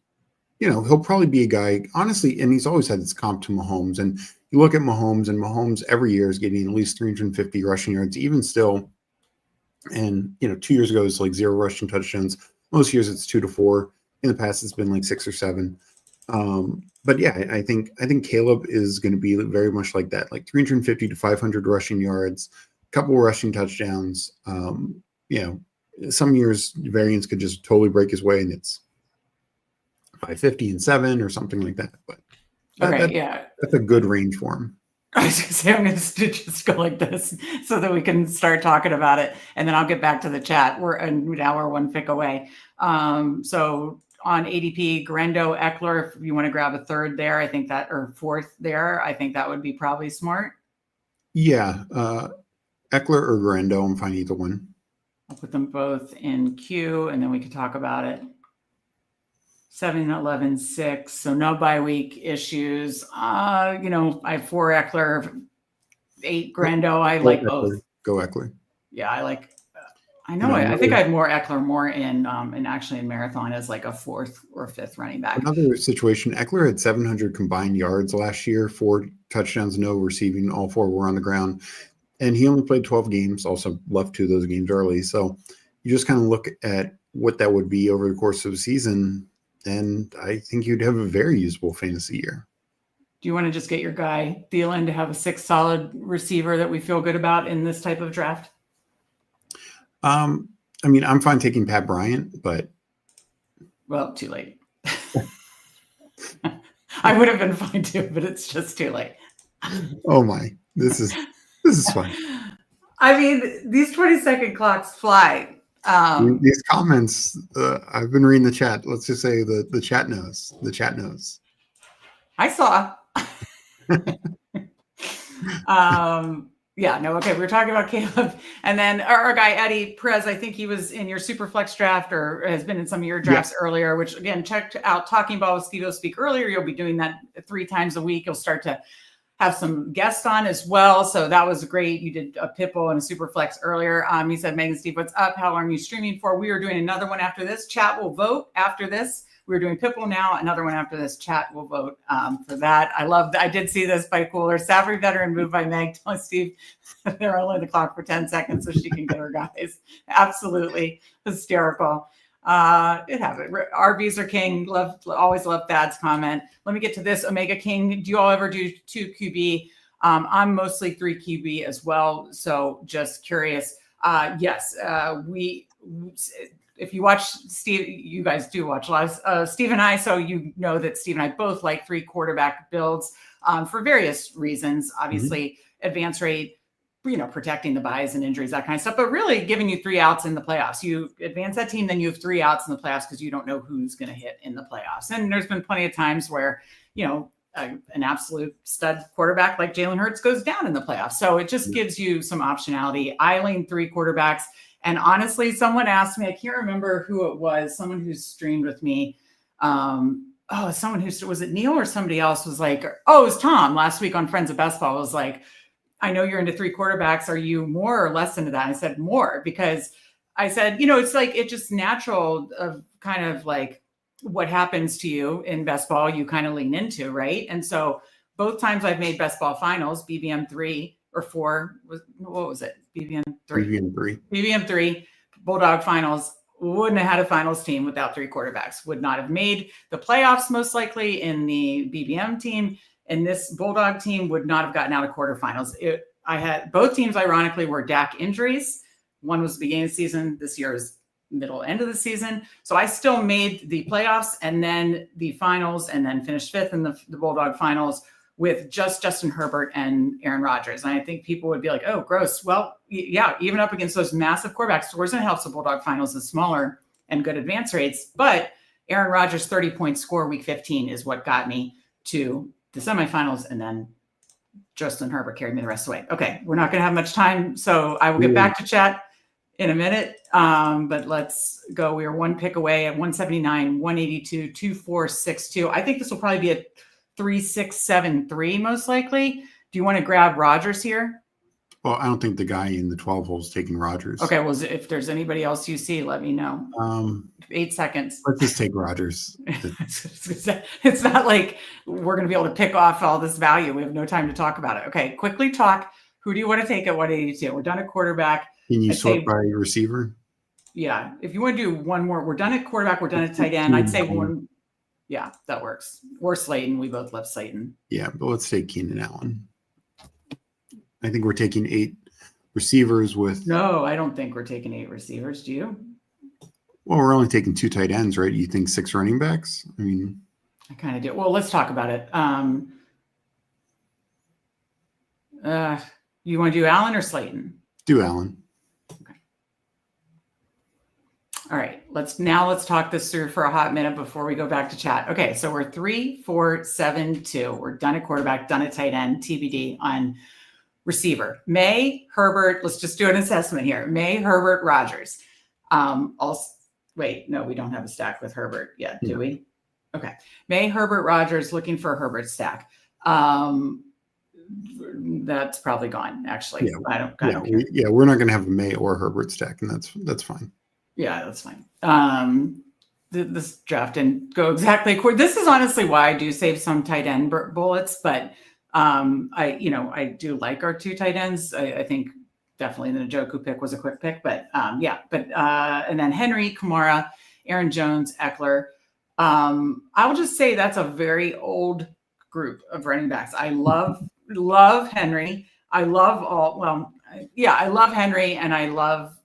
he'll probably be a guy, honestly, and he's always had this comp to Mahomes. And you look at Mahomes, and Mahomes every year is getting at least 350 rushing yards, even still. And 2 years ago, it's like 0 rushing touchdowns. Most years it's 2 to 4. In the past, it's been like 6 or 7. But yeah, I think Caleb is going to be very much like that, like 350 to 500 rushing yards, a couple rushing touchdowns. Some years variance could just totally break his way, and it's 550 and 7 or something like that. But that's a good range for him. I was going to say, I'm going to just go like this so that we can start talking about it. And then I'll get back to the chat. Now we're 1 pick away. So on ADP, Grendo, Eckler, if you want to grab a third there, I think that, or fourth there, I think that would be probably smart. Yeah. Eckler or Grendo, I'm fine either one. I'll put them both in queue and then we can talk about it. 7, 11, 6. So no bye week issues. I have 4 Eckler, 8 Grendo. I like both. Go Eckler. Yeah, I like. I know. I think I have more Eckler, more in actually in Marathon as like a 4th or 5th running back. Another situation. Eckler had 700 combined yards last year, 4 touchdowns, no receiving. All 4 were on the ground, and he only played 12 games. Also left 2 of those games early. So you just kind of look at what that would be over the course of the season. And I think you'd have a very usable fantasy year. Do you want to just get your guy Thielen to have a 6 solid receiver that we feel good about in this type of draft? I mean, I'm fine taking Pat Bryant, but well, too late. I would have been fine too, but it's just too late. Oh my, this is fun. I mean, these 20-second clocks fly. These comments, I've been reading the chat. Let's just say the chat knows. The chat knows. I saw. Okay. We were talking about Caleb, and then our guy Eddie Perez. I think he was in your super flex draft, or has been in some of your drafts earlier. Which again, checked out Talking Ball with Steve-O Speak earlier. You'll be doing that 3 times a week. You'll start to have some guests on as well. So that was great. You did a Pitbull and a super flex earlier. He said, Megan, Steve, what's up? How long are you streaming for? We are doing another one after this. Chat will vote after this. We're doing Pitbull now. Another one after this. Chat will vote for that. I did see this by Cooler. Savvy veteran moved by Meg. Telling Steve they're only the clock for 10 seconds so she can get her guys. Absolutely hysterical. It happened. RVs are king. Always love Thad's comment. Let me get to this. Omega King. Do you all ever do 2 QB? I'm mostly 3 QB as well. So just curious. Yes, if you watch Steve, you guys do watch a lot of Steve and I, so you know that Steve and I both like 3 quarterback builds for various reasons. Obviously, advance rate, protecting the buys and injuries, that kind of stuff, but really giving you 3 outs in the playoffs. You advance that team, then you have 3 outs in the playoffs because you don't know who's going to hit in the playoffs. And there's been plenty of times where, an absolute stud quarterback like Jalen Hurts goes down in the playoffs. So it just gives you some optionality. I lean 3 quarterbacks. And honestly, someone asked me, I can't remember who it was, someone who streamed with me. Someone who, was it Neil or somebody else was like, it was Tom last week on Friends of Best Ball, was like, I know you're into 3 quarterbacks. Are you more or less into that? I said more, because I said, it's like, it's just natural of kind of like what happens to you in best ball, you kind of lean into, right? And so both times I've made best ball finals, BBM 3 or 4, what was it? BBM 3, Bulldog finals, wouldn't have had a finals team without 3 quarterbacks, would not have made the playoffs most likely in the BBM team. And this Bulldog team would not have gotten out of quarterfinals. I had both teams, ironically, were Dak injuries. One was the beginning of the season. This year is middle end of the season. So I still made the playoffs and then the finals, and then finished 5th in the Bulldog finals with just Justin Herbert and Aaron Rodgers. And I think people would be like, oh, gross. Well, yeah, even up against those massive quarterback scores, and it helps the Bulldog finals is smaller and good advance rates. But Aaron Rodgers' 30-point score week 15 is what got me to the semifinals, and then Justin Herbert carried me the rest of the way. Okay, we're not going to have much time, so I will get back to chat in a minute. But let's go. We are 1 pick away at 179, 182, 2462. I think this will probably be a 3673 most likely. Do you want to grab Rodgers here? Well, I don't think the guy in the 12 hole is taking Rodgers. Okay, well, if there's anybody else you see, let me know. 8 seconds. Let's just take Rodgers. It's not like we're going to be able to pick off all this value. We have no time to talk about it. Okay, quickly talk. Who do you want to take at 182? We're done at quarterback. Can you sort by receiver? Yeah, if you want to do one more, we're done at quarterback. We're done at tight end. I'd say one. Yeah, that works. Or Slayton. We both love Slayton. Yeah, but let's take Keenan Allen. I think we're taking 8 receivers with. No, I don't think we're taking 8 receivers. Do you? Well, we're only taking 2 tight ends, right? You think 6 running backs? I mean, I kind of do. Well, let's talk about it. You want to do Allen or Slayton? Do Allen. Okay. All right. Let's talk this through for a hot minute before we go back to chat. Okay, so we're 3, 4, 7, 2. We're done at quarterback, done at tight end, TBD on receiver. May, Herbert, let's just do an assessment here. May, Herbert, Rodgers. Wait, no, we don't have a stack with Herbert yet, do we? Okay. May, Herbert, Rodgers, looking for a Herbert stack. That's probably gone, actually. Yeah, we're not going to have a May or Herbert stack, and that's fine. Yeah, that's fine. This draft didn't go exactly according. This is honestly why I do save some tight end bullets, but I do like our 2 tight ends. I think definitely the Njoku pick was a quick pick, but and then Henry, Kamara, Aaron Jones, Eckler. I'll just say that's a very old group of running backs. I love Henry. I love Henry, and I love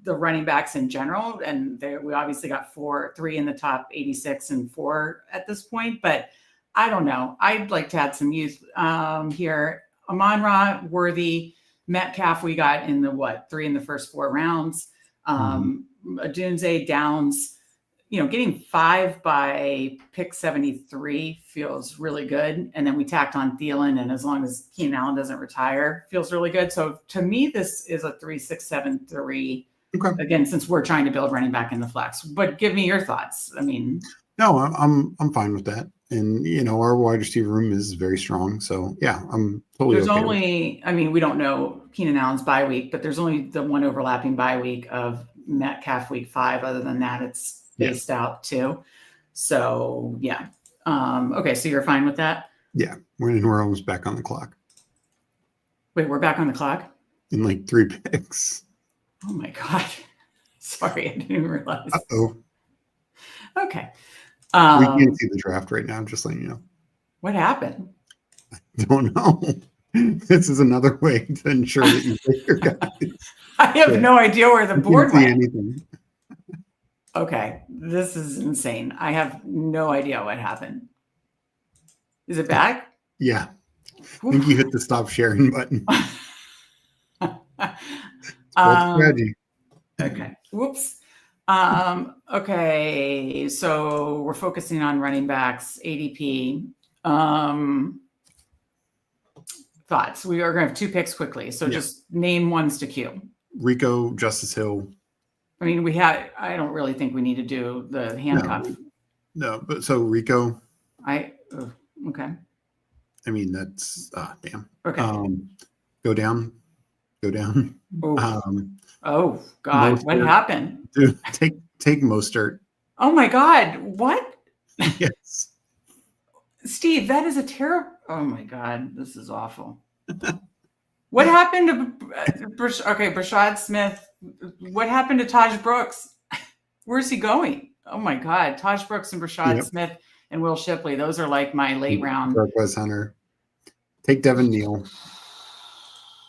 the running backs in general. And we obviously got 3 in the top 86 and 4 at this point, but I don't know. I'd like to add some youth here. Amon-Ra, Worthy, Metcalf, we got in the 3 in the first 4 rounds. Adunze, Downs, getting 5 by pick 73 feels really good. And then we tacked on Thielen, and as long as Keenan Allen doesn't retire, feels really good. So to me, this is a 3, 6, 7, 3. Okay. Again, since we're trying to build running back in the flex, but give me your thoughts. I mean, no, I'm fine with that. And our wide receiver room is very strong. So yeah, I'm totally There's okay only, I mean, we don't know Keenan Allen's bye week, but there's only the one overlapping bye week of Metcalf week 5. Other than that, it's spaced out too. So yeah. Okay, so you're fine with that? Yeah, we're almost back on the clock. Wait, we're back on the clock? In like 3 picks. Oh my God. Sorry, I didn't realize. Uh-oh. Okay. We can't see the draft right now. I'm just letting you know. What happened? I don't know. This is another way to ensure that you pick your guys. I have no idea where the board went. Anything. Okay, this is insane. I have no idea what happened. Is it back? Yeah. I think you hit the stop sharing button. Strategy. Okay. Whoops. Okay. So we're focusing on running backs, ADP. Thoughts. We are going to have 2 picks quickly. So just name ones to queue. Rico, Justice Hill. I mean, I don't really think we need to do the handcuff. No, but so Rico. Okay. I mean, that's damn. Okay. Go down. Oh God, Mostert. what happened? Dude, take Mostert. Oh my God, what? Yes. Steve, that is a terrible. Oh my God, this is awful. What happened to Brashad Smith? What happened to Taj Brooks? Where's he going? Oh my God, Taj Brooks and Brashad Smith and Will Shipley. Those are like my late round. Wes Hunter. Take Devin Neal.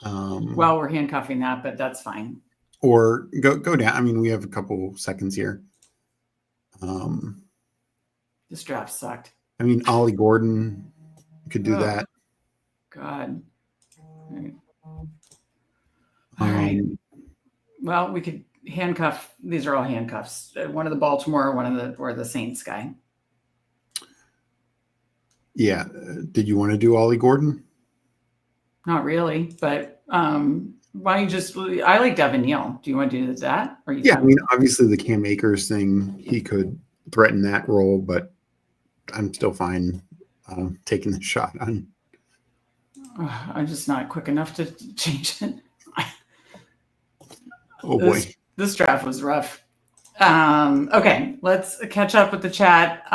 Well, we're handcuffing that, but that's fine. Or go down. I mean, we have a couple seconds here. This draft sucked. I mean, Ollie Gordon could do that. God. All right. Well, we could handcuff. These are all handcuffs. One of the Baltimore, or the Saints guy. Yeah. Did you want to do Ollie Gordon? Not really, but why don't you just? I like Devin Neal. Do you want to do that? Or I mean, obviously the Cam Akers thing, he could threaten that role, but I'm still fine taking the shot on. I'm just not quick enough to change it. Oh boy, this draft was rough. Okay, let's catch up with the chat.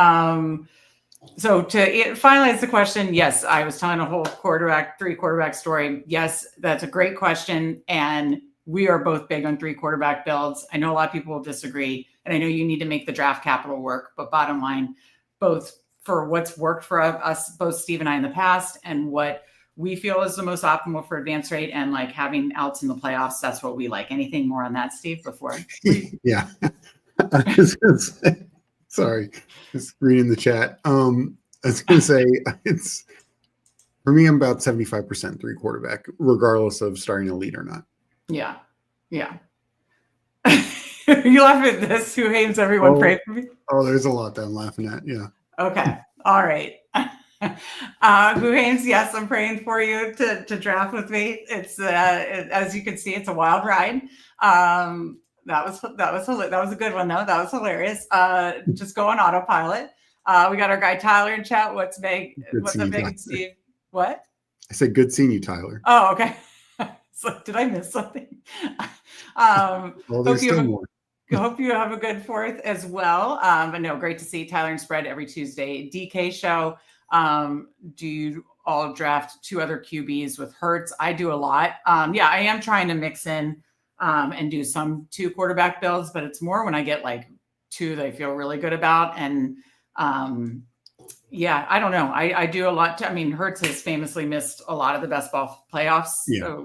So to finalize the question, yes, I was telling a whole 3 quarterback story. Yes, that's a great question. And we are both big on 3 quarterback builds. I know a lot of people will disagree, and I know you need to make the draft capital work, but bottom line, both for what's worked for us, both Steve and I in the past, and what we feel is the most optimal for advance rate and like having outs in the playoffs. That's what we like. Anything more on that, Steve, before? Yeah. I was gonna say, sorry, just reading the chat. I was going to say it's for me, I'm about 75% 3 quarterback, regardless of starting a lead or not. Yeah. You laugh at this. Who hates everyone? Pray for me. Oh, there's a lot that I'm laughing at. Yeah. Okay. All right. Who hates? Yes, I'm praying for you to draft with me. It's as you can see, it's a wild ride. That was a good one though. That was hilarious. Just go on autopilot. We got our guy Tyler in chat. What's Meg? What's up, Meg and Steve? What? I said, good seeing you, Tyler. Oh, okay. So, did I miss something? Well, there's still more. Hope you have a good 4th as well. But no, great to see Tyler and Spread every Tuesday. DK show. Do you all draft 2 other QBs with Hurts? I do a lot. Yeah, I am trying to mix in and do some 2 quarterback builds, but it's more when I get like 2 that I feel really good about. And yeah, I don't know. I do a lot. I mean, Hurts has famously missed a lot of the best ball playoffs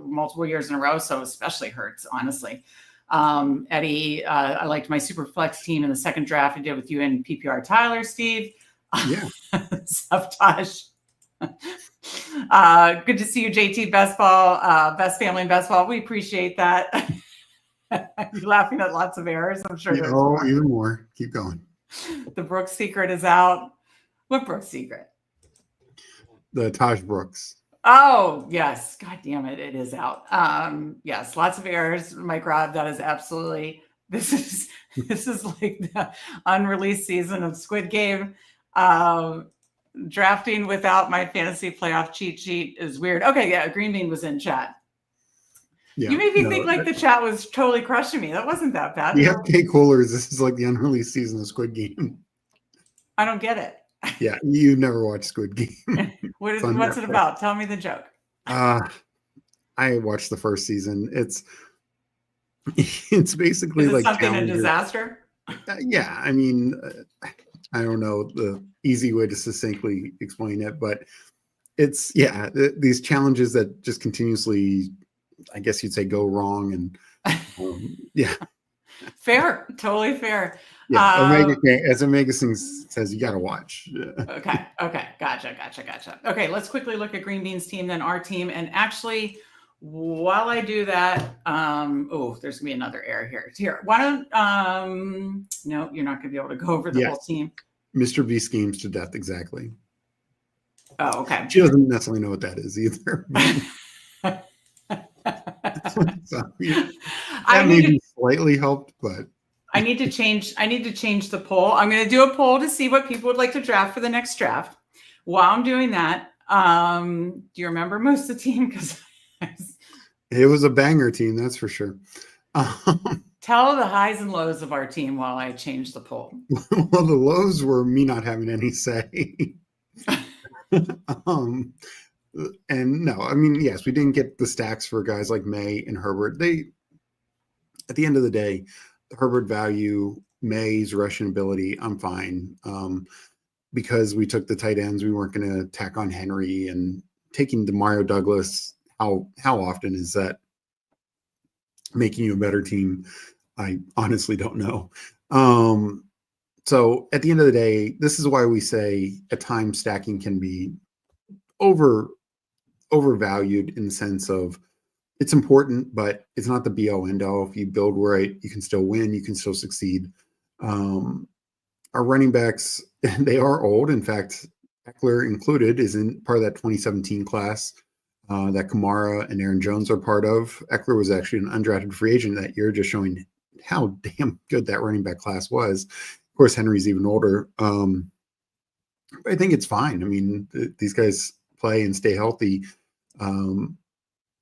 multiple years in a row. So especially Hurts, honestly. Eddie, I liked my super flex team in the 2nd draft I did with you and PPR Tyler, Steve. Yeah. Sabotage. Good to see you, JT Best Ball, Best Family in Best Ball. We appreciate that. You're laughing at lots of errors. I'm sure. Yeah, even more. Keep going. The Brooks secret is out. What Brooks secret? The Taj Brooks. Oh, yes. God damn it. It is out. Yes. Lots of errors. Mike Rob, that is absolutely, this is like the unreleased season of Squid Game. Drafting without my fantasy playoff cheat sheet is weird. Okay, yeah, Green Bean was in chat. Yeah, you made me think like the chat was totally crushing me. That wasn't that bad. The FK Coolers, this is like the unreleased season of Squid Game. I don't get it. Yeah, you never watched Squid Game. What's it about? Tell me the joke. I watched the first season. It's basically like something a disaster. Yeah, I mean, I don't know the easy way to succinctly explain it, but it's these challenges that just continuously, I guess you'd say, go wrong, and yeah. Fair, totally fair. Yeah, as Omega says, you got to watch. Okay, gotcha. Okay, let's quickly look at Green Bean's team, then our team, and actually, while I do that, there's gonna be another error here. Here, why don't no, you're not gonna be able to go over the whole team. Mr. B schemes to death, exactly. Oh, okay. She doesn't necessarily know what that is either. So, that maybe slightly helped, but I need to change the poll. I'm going to do a poll to see what people would like to draft for the next draft. While I'm doing that, do you remember most of the team? Because it was a banger team, that's for sure. Tell the highs and lows of our team while I change the poll. Well, the lows were me not having any say. And no, I mean, yes, we didn't get the stacks for guys like May and Herbert. At the end of the day, Herbert value, May's rushing ability, I'm fine. Because we took the tight ends, we weren't going to tack on Henry, and taking Demario Douglas. How often is that making you a better team? I honestly don't know. So at the end of the day, this is why we say at times stacking can be overvalued in the sense of it's important, but it's not the be all end all. If you build right, you can still win, you can still succeed. Our running backs, they are old. In fact, Eckler included is in part of that 2017 class that Kamara and Aaron Jones are part of. Eckler was actually an undrafted free agent that year, just showing how damn good that running back class was. Of course, Henry's even older. But I think it's fine. I mean, these guys play and stay healthy. And,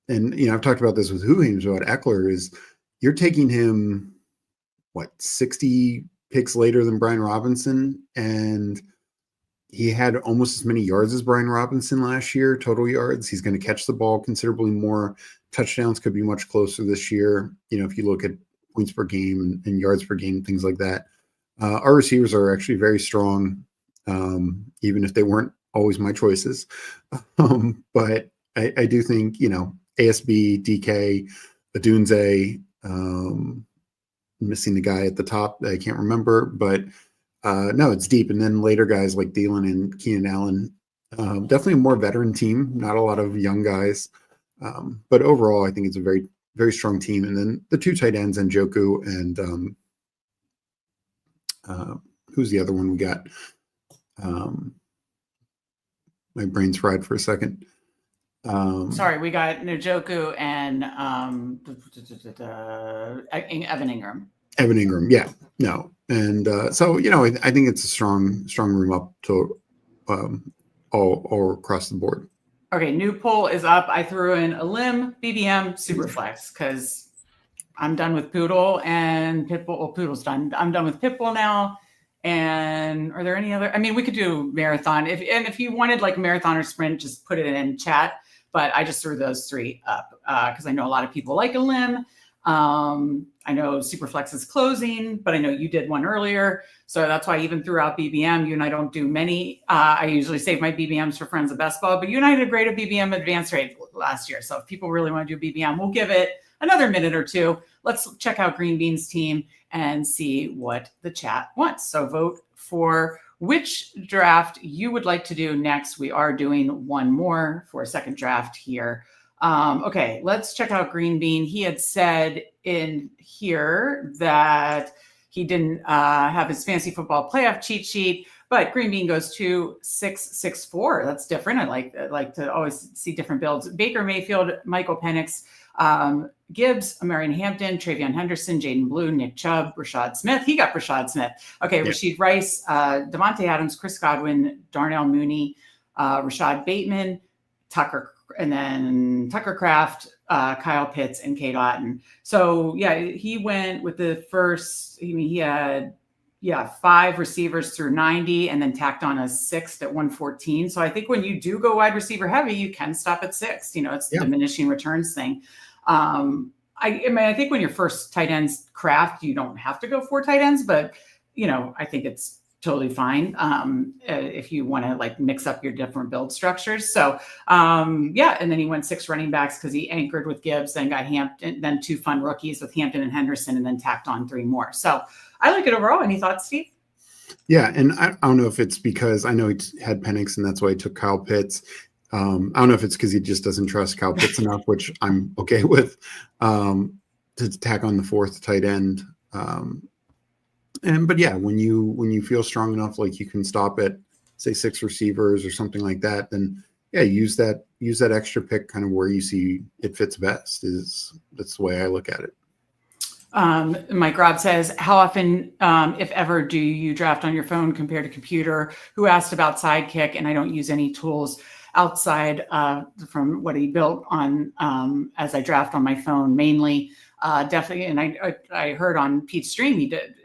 I've talked about this with Who-Hames about Eckler is you're taking him, 60 picks later than Brian Robinson. And he had almost as many yards as Brian Robinson last year, total yards. He's going to catch the ball considerably more. Touchdowns could be much closer this year. If you look at points per game and yards per game, things like that. Our receivers are actually very strong, even if they weren't always my choices. But I do think, ASB, DK, Adunze, missing the guy at the top that I can't remember, but no, it's deep. And then later guys like Thielen and Keenan Allen, definitely a more veteran team, not a lot of young guys. But overall, I think it's a very, very strong team. And then the two tight ends, Njoku and who's the other one we got? My brain's fried for a second. Sorry, we got Njoku and Evan Ingram. Evan Ingram, yeah, no, and so I think it's a strong room up to all across the board. Okay, new poll is up. I threw in a limb, BBM, Superflex because I'm done with Poodle and Pitbull. Well, Poodle's done. I'm done with Pitbull now. And are there any other? I mean, we could do marathon. If you wanted like marathon or sprint, just put it in chat. But I just threw those three up because I know a lot of people like a limb. I know Superflex is closing, but I know you did one earlier. So that's why I even threw out BBM. You and I don't do many. I usually save my BBMs for Friends of Best Ball, but you and I did a great BBM advance rate last year. So if people really want to do BBM, we'll give it another minute or two. Let's check out Green Bean's team and see what the chat wants. So vote for which draft you would like to do next. We are doing one more for a second draft here. Okay, let's check out Green Bean. He had said in here that he didn't have his fantasy football playoff cheat sheet, But Green Bean goes 2-6-6-4. That's different. I like to always see different builds. Baker Mayfield, Michael Penix, Gibbs, Marion Hampton, Travion Henderson, Jaden Blue, Nick Chubb, Rashad Smith. He got Rashad Smith. Okay, yeah. Rashid Rice, Devontae Adams, Chris Godwin, Darnell Mooney, Rashad Bateman, Tucker Kraft, Kyle Pitts, and Kate Otten. So yeah, he went with the first. I mean, he had 5 receivers through 90, and then tacked on a 6th at 114. So I think when you do go wide receiver heavy, you can stop at 6. It's the diminishing returns thing. I think when your first tight ends Kraft, you don't have to go 4 tight ends, but I think it's totally fine if you want to like mix up your different build structures. So and then he went 6 running backs because he anchored with Gibbs, then got Hampton, then 2 fun rookies with Hampton and Henderson, and then tacked on 3 more. So I like it overall. Any thoughts, Steve? Yeah, and I don't know if it's because I know he had Penix and that's why he took Kyle Pitts. I don't know if it's because he just doesn't trust Kyle Pitts enough, which I'm okay with, to tack on the 4th tight end. But yeah, when you feel strong enough, like you can stop at say 6 receivers or something like that, then yeah, use that extra pick kind of where you see it fits best. That's the way I look at it. Mike Robb says, how often, if ever, do you draft on your phone compared to computer? Who asked about Sidekick, and I don't use any tools outside from what he built on as I draft on my phone mainly. Definitely, and I heard on Pete's stream he did.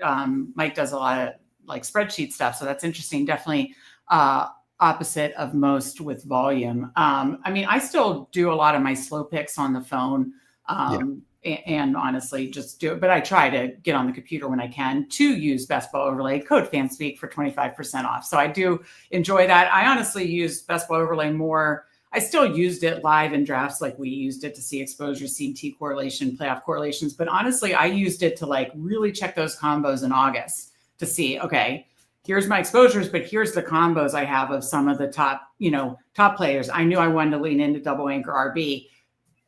Mike does a lot of like spreadsheet stuff, so that's interesting. Definitely opposite of most with volume. I mean, I still do a lot of my slow picks on the phone. And honestly just do it. But I try to get on the computer when I can to use Best Ball Overlay, code Fanspeak for 25% off. So I do enjoy that. I honestly use Best Ball Overlay more. I still used it live in drafts, like we used it to see exposure, CT correlation, playoff correlations. But honestly, I used it to like really check those combos in August to see, okay, here's my exposures, but here's the combos I have of some of the top players. I knew I wanted to lean into double anchor RB.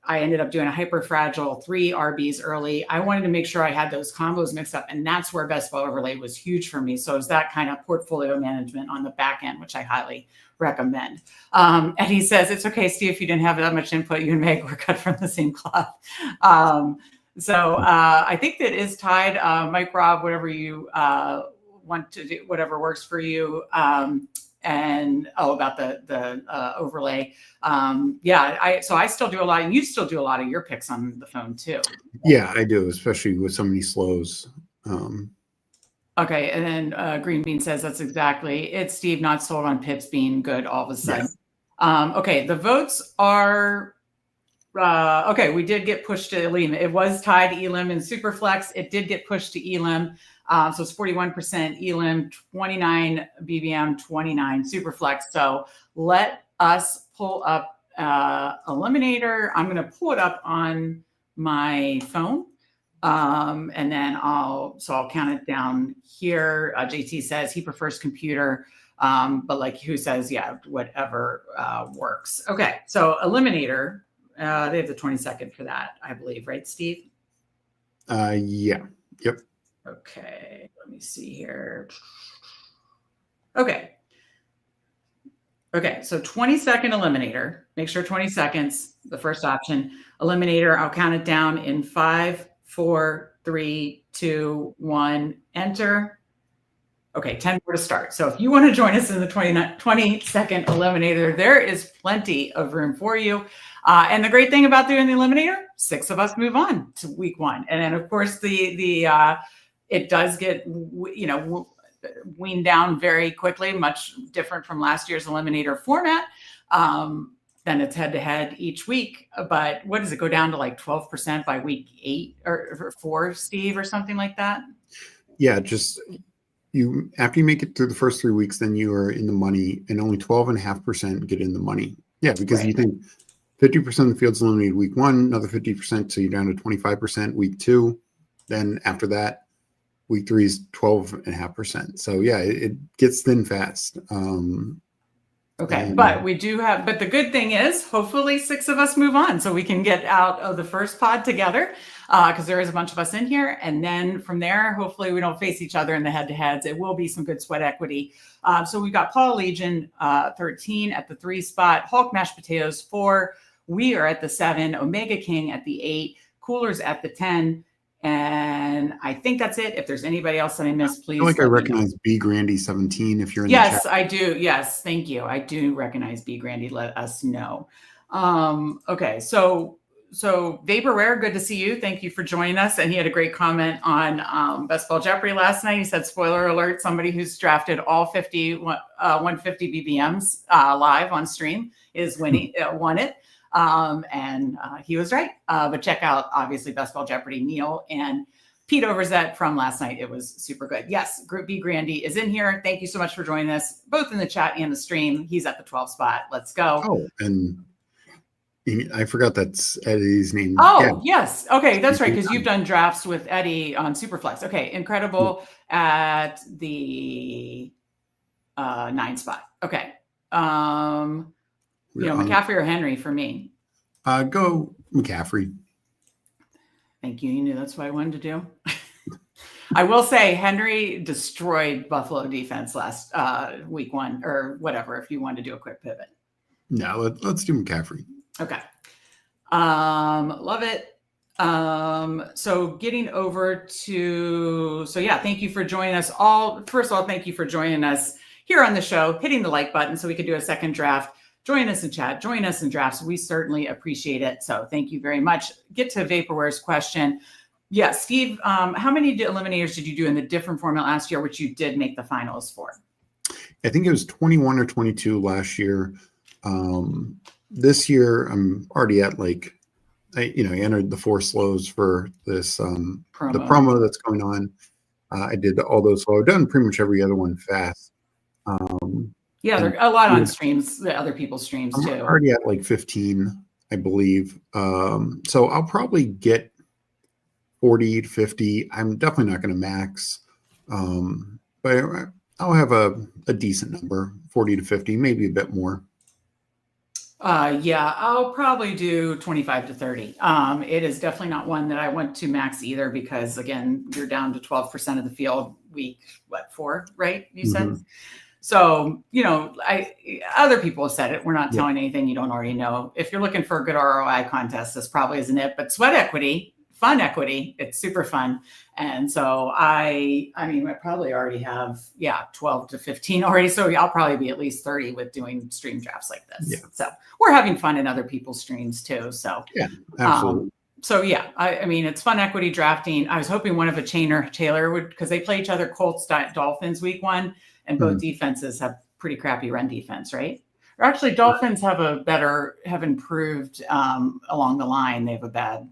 I ended up doing a hyper fragile 3 RBs early. I wanted to make sure I had those combos mixed up, and that's where Best Ball Overlay was huge for me. So it was that kind of portfolio management on the back end, which I highly recommend. And he says, it's okay, Steve, if you didn't have that much input, you and Meg were cut from the same cloth. So I think that is tied. Mike Robb, whatever you want to do, whatever works for you. And about the overlay. So I still do a lot, and you still do a lot of your picks on the phone too. Yeah, I do, especially with so many slows. Okay, and then Green Bean says that's exactly it. Steve, not sold on Pips being good all of a sudden. Yes. Okay, the votes are okay. We did get pushed to Elim. It was tied to Elim and Superflex. It did get pushed to Elim. So it's 41% Elim, 29 BBM, 29 Superflex. So let us pull up Eliminator. I'm going to pull it up on my phone. And then I'll count it down here. JT says he prefers computer, but like who says, yeah, whatever works. Okay. So Eliminator, they have the 22nd for that, I believe, right, Steve? Yeah. Yep. Okay, let me see here. Okay, so 20-second Eliminator. Make sure 20 seconds, the first option. Eliminator, I'll count it down in 5, 4, 3, 2, 1, enter. Okay, 10 more to start. So if you want to join us in the 20-second Eliminator, there is plenty of room for you. And the great thing about doing the Eliminator, 6 of us move on to week 1. And then, of course, it does get, weaned down very quickly, much different from last year's Eliminator format. Then it's head-to-head each week. But what does it go down to, like 12% by week 8 or 4, Steve, or something like that? Yeah, just after you make it through the first 3 weeks, then you are in the money, and only 12.5% get in the money. Yeah, because you think 50% of the field's eliminated week 1, another 50%, so you're down to 25% week 2. Then after that, week 3 is 12.5%. So yeah, it gets thin fast. Okay, but we do have, but the good thing is hopefully 6 of us move on so we can get out of the first pod together because there is a bunch of us in here. And then from there, hopefully we don't face each other in the head-to-heads. It will be some good sweat equity. So we've got Paul Legion 13 at the 3 spot, Hulk Mashed Potatoes 4. We are at the 7, Omega King at the 8, Coolers at the 10. And I think that's it. If there's anybody else that I missed, please. I feel like I recognize B Grandy 17 if you're in the chat. Yes, I do. Yes, thank you. I do recognize B Grandy. Let us know. Okay, so Vaporware, good to see you. Thank you for joining us. And he had a great comment on Best Ball Jeopardy last night. He said, spoiler alert, somebody who's drafted all 150 BBMs live on stream is winning, won it. And he was right. But check out, obviously, Best Ball Jeopardy, Neil and Pete Overzet from last night. It was super good. Yes, Group B Grandy is in here. Thank you so much for joining us, both in the chat and the stream. He's at the 12 spot. Let's go. Oh, and I forgot that's Eddie's name. Oh, yeah. Yes. Okay, that's right, because you've done drafts with Eddie on Superflex. Okay, incredible at the 9 spot. Okay. McCaffrey or Henry for me. Go McCaffrey. Thank you. You knew that's what I wanted to do. I will say Henry destroyed Buffalo defense last week 1 or whatever, if you wanted to do a quick pivot. No, let's do McCaffrey. Okay. Love it. So getting over to, thank you for joining us all. First of all, thank you for joining us here on the show, hitting the like button so we could do a second draft. Join us in chat, join us in drafts. We certainly appreciate it. So thank you very much. Get to Vaporware's question. Yeah, Steve, how many eliminators did you do in the different format last year, which you did make the finals for? I think it was 21 or 22 last year. This year, I'm already at I entered the 4 slows for this, the promo that's going on. I did all those slow. I've done pretty much every other one fast. Yeah, there are a lot on streams, the other people's streams too. I'm already at 15, I believe. So I'll probably get 40 to 50. I'm definitely not going to max, but I'll have a decent number, 40 to 50, maybe a bit more. Yeah, I'll probably do 25 to 30. It is definitely not one that I want to max either because, again, you're down to 12% of the field week, 4, right? You said? So, other people have said it. We're not telling anything you don't already know. If you're looking for a good ROI contest, this probably isn't it. But sweat equity, fun equity, it's super fun. And so I probably already have, 12 to 15 already. So I'll probably be at least 30 with doing stream drafts like this. Yeah. So we're having fun in other people's streams too. So yeah, absolutely. It's fun equity drafting. I was hoping one of a Chain or Taylor would, because they play each other Colts Dolphins week 1. And both defenses have pretty crappy run defense, right? Or actually, Dolphins have improved along the line. They have a bad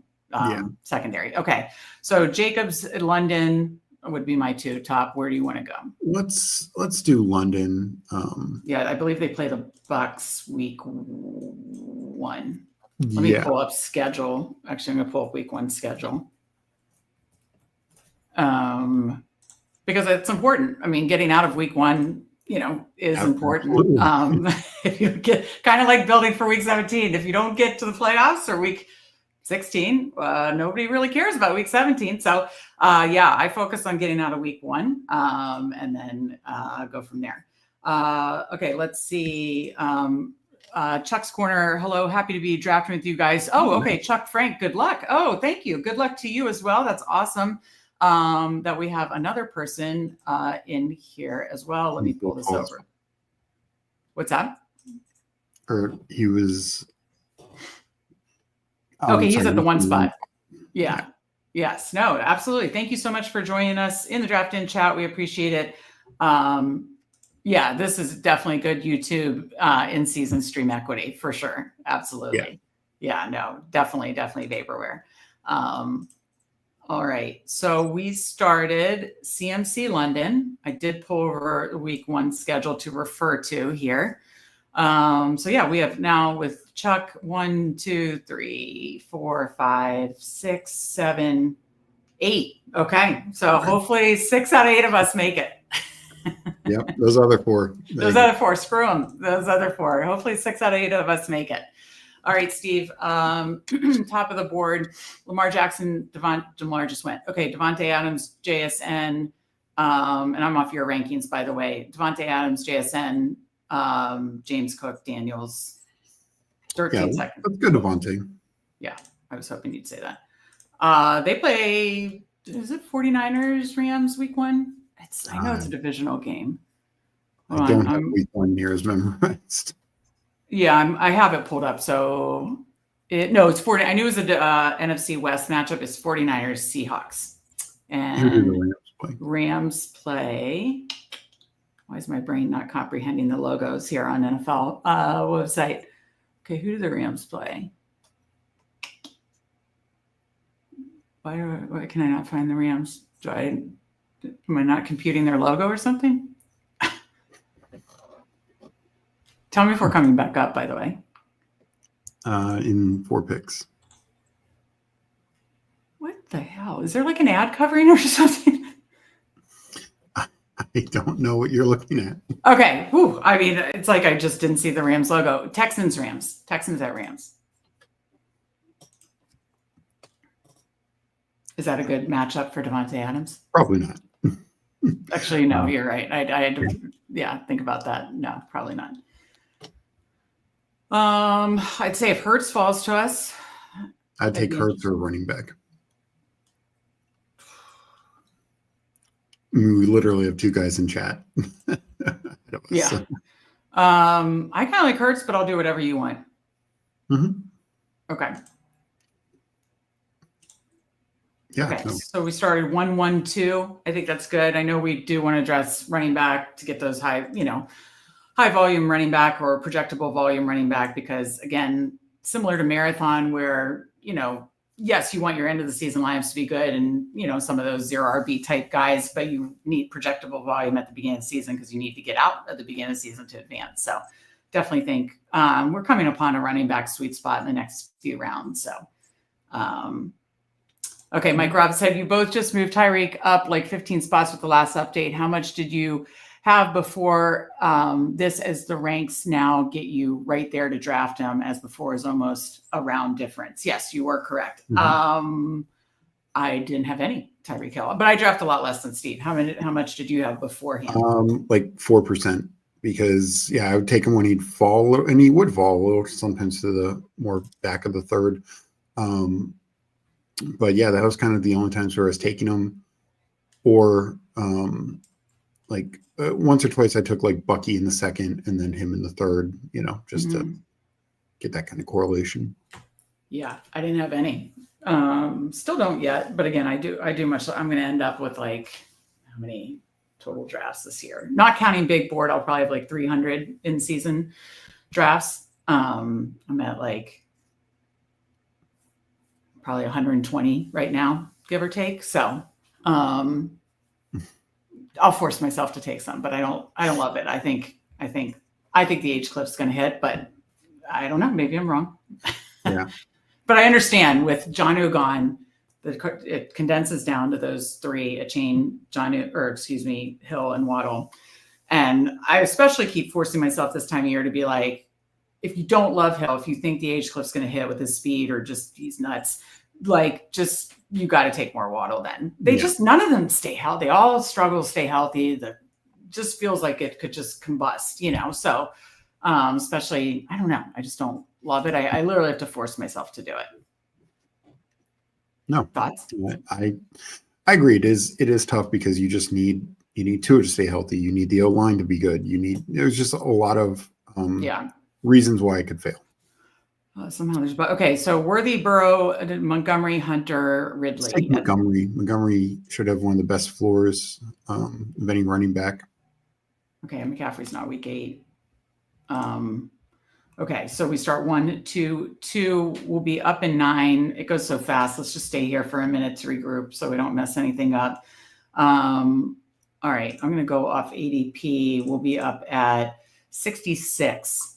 secondary. Okay, so Jacobs, London would be my 2 top. Where do you want to go? Let's do London. I believe they play the Bucks week 1. Let me pull up schedule. Actually, I'm going to pull up week 1 schedule. Because it's important. I mean, getting out of week 1, is important. If you get kind of like building for week 17, if you don't get to the playoffs or week 16, nobody really cares about week 17. So I focus on getting out of week 1 and then go from there. Okay, let's see. Chuck's Corner. Hello, happy to be drafting with you guys. Oh, okay. Chuck Frank, good luck. Oh, thank you. Good luck to you as well. That's awesome. That we have another person in here as well. Let me pull this over. What's that? Or he was. Okay, he's at the 1 spot. Yeah. Yes. No, absolutely. Thank you so much for joining us in the draft in chat. We appreciate it. This is definitely good YouTube in season stream equity for sure. Absolutely. Yeah, no, definitely Vaporware. All right, so we started CMC London. I did pull over the week 1 schedule to refer to here. We have now with Chuck 1, 2, 3, 4, 5, 6, 7, 8. Okay, so hopefully 6 out of 8 of us make it. Yep, those other four. Those other four, screw them. Those other four. Hopefully 6 out of 8 of us make it. All right, Steve. Top of the board, Lamar Jackson, Lamar just went. Okay, Devontae Adams, JSN, and I'm off your rankings, by the way. Devontae Adams, JSN, James Cook, Daniels, 13 seconds. That's good, Devontae. Yeah, I was hoping you'd say that. They play, is it 49ers, Rams, week 1? I know it's a divisional game. I don't have week 1 years memorized. Yeah, I have it pulled up. So, it's 40. I knew it was a NFC West matchup. It's 49ers, Seahawks. And who do the Rams play? Why is my brain not comprehending the logos here on NFL website? Okay, who do the Rams play? Why can I not find the Rams? Am I not computing their logo or something? Tell me if we're coming back up, by the way. In 4 picks. What the hell? Is there like an ad covering or something? I don't know what you're looking at. Okay. Whew. I mean, it's like I just didn't see the Rams logo. Texans at Rams. Is that a good matchup for Devontae Adams? Probably not. Actually, no, you're right. I had to, think about that. No, probably not. I'd say if Hurts falls to us, I'd take Hurts or running back. We literally have 2 guys in chat. Yeah. So. I kind of like Hurts, but I'll do whatever you want. Mm-hmm. Okay. Yeah. Okay. So we started 1-1-2. I think that's good. I know we do want to address running back to get those high volume running back or projectable volume running back, because again, similar to marathon where, yes, you want your end of the season lineups to be good and, some of those 0 RB type guys, but you need projectable volume at the beginning of the season because you need to get out at the beginning of the season to advance. So definitely think we're coming upon a running back sweet spot in the next few rounds. So, okay. Mike Robb said you both just moved Tyreek up like 15 spots with the last update. How much did you have before this as the ranks now get you right there to draft him, as before is almost a round difference? Yes, you were correct. Mm-hmm. I didn't have any Tyreek Hill, but I draft a lot less than Steve. How much did you have beforehand? Like 4%, because I would take him when he'd fall, and he would fall a little sometimes to the more back of the third. But that was kind of the only times where I was taking him, or once or twice I took like Bucky in the second and then him in the third, just to get that kind of correlation. Yeah, I didn't have any. Still don't yet, but again, I do much. I'm going to end up with like how many total drafts this year? Not counting big board, I'll probably have like 300 in season drafts. I'm at like probably 120 right now, give or take. So, I'll force myself to take some, but I don't love it. I think the age cliff's going to hit, but I don't know. Maybe I'm wrong. Yeah. But I understand with Jonnu gone, it condenses down to those 3: Hill and Waddle. And I especially keep forcing myself this time of year to be like, if you don't love Hill, if you think the age cliff's going to hit with his speed or just he's nuts, you got to take more Waddle then. None of them stay healthy. They all struggle to stay healthy. Just feels like it could just combust, So, especially, I don't know. I just don't love it. I literally have to force myself to do it. No. Thoughts? I agree. It is tough because you need Tua to stay healthy. You need the O-line to be good. There's just a lot of reasons why it could fail. Somehow there's, okay. So Worthy, Burrow, Montgomery, Hunter, Ridley. Montgomery should have one of the best floors of any running back. Okay, McCaffrey's not week 8. Okay, so we start 1, 2, 2. We'll be up in 9. It goes so fast. Let's just stay here for a minute to regroup so we don't mess anything up. All right, I'm going to go off ADP. We'll be up at 66.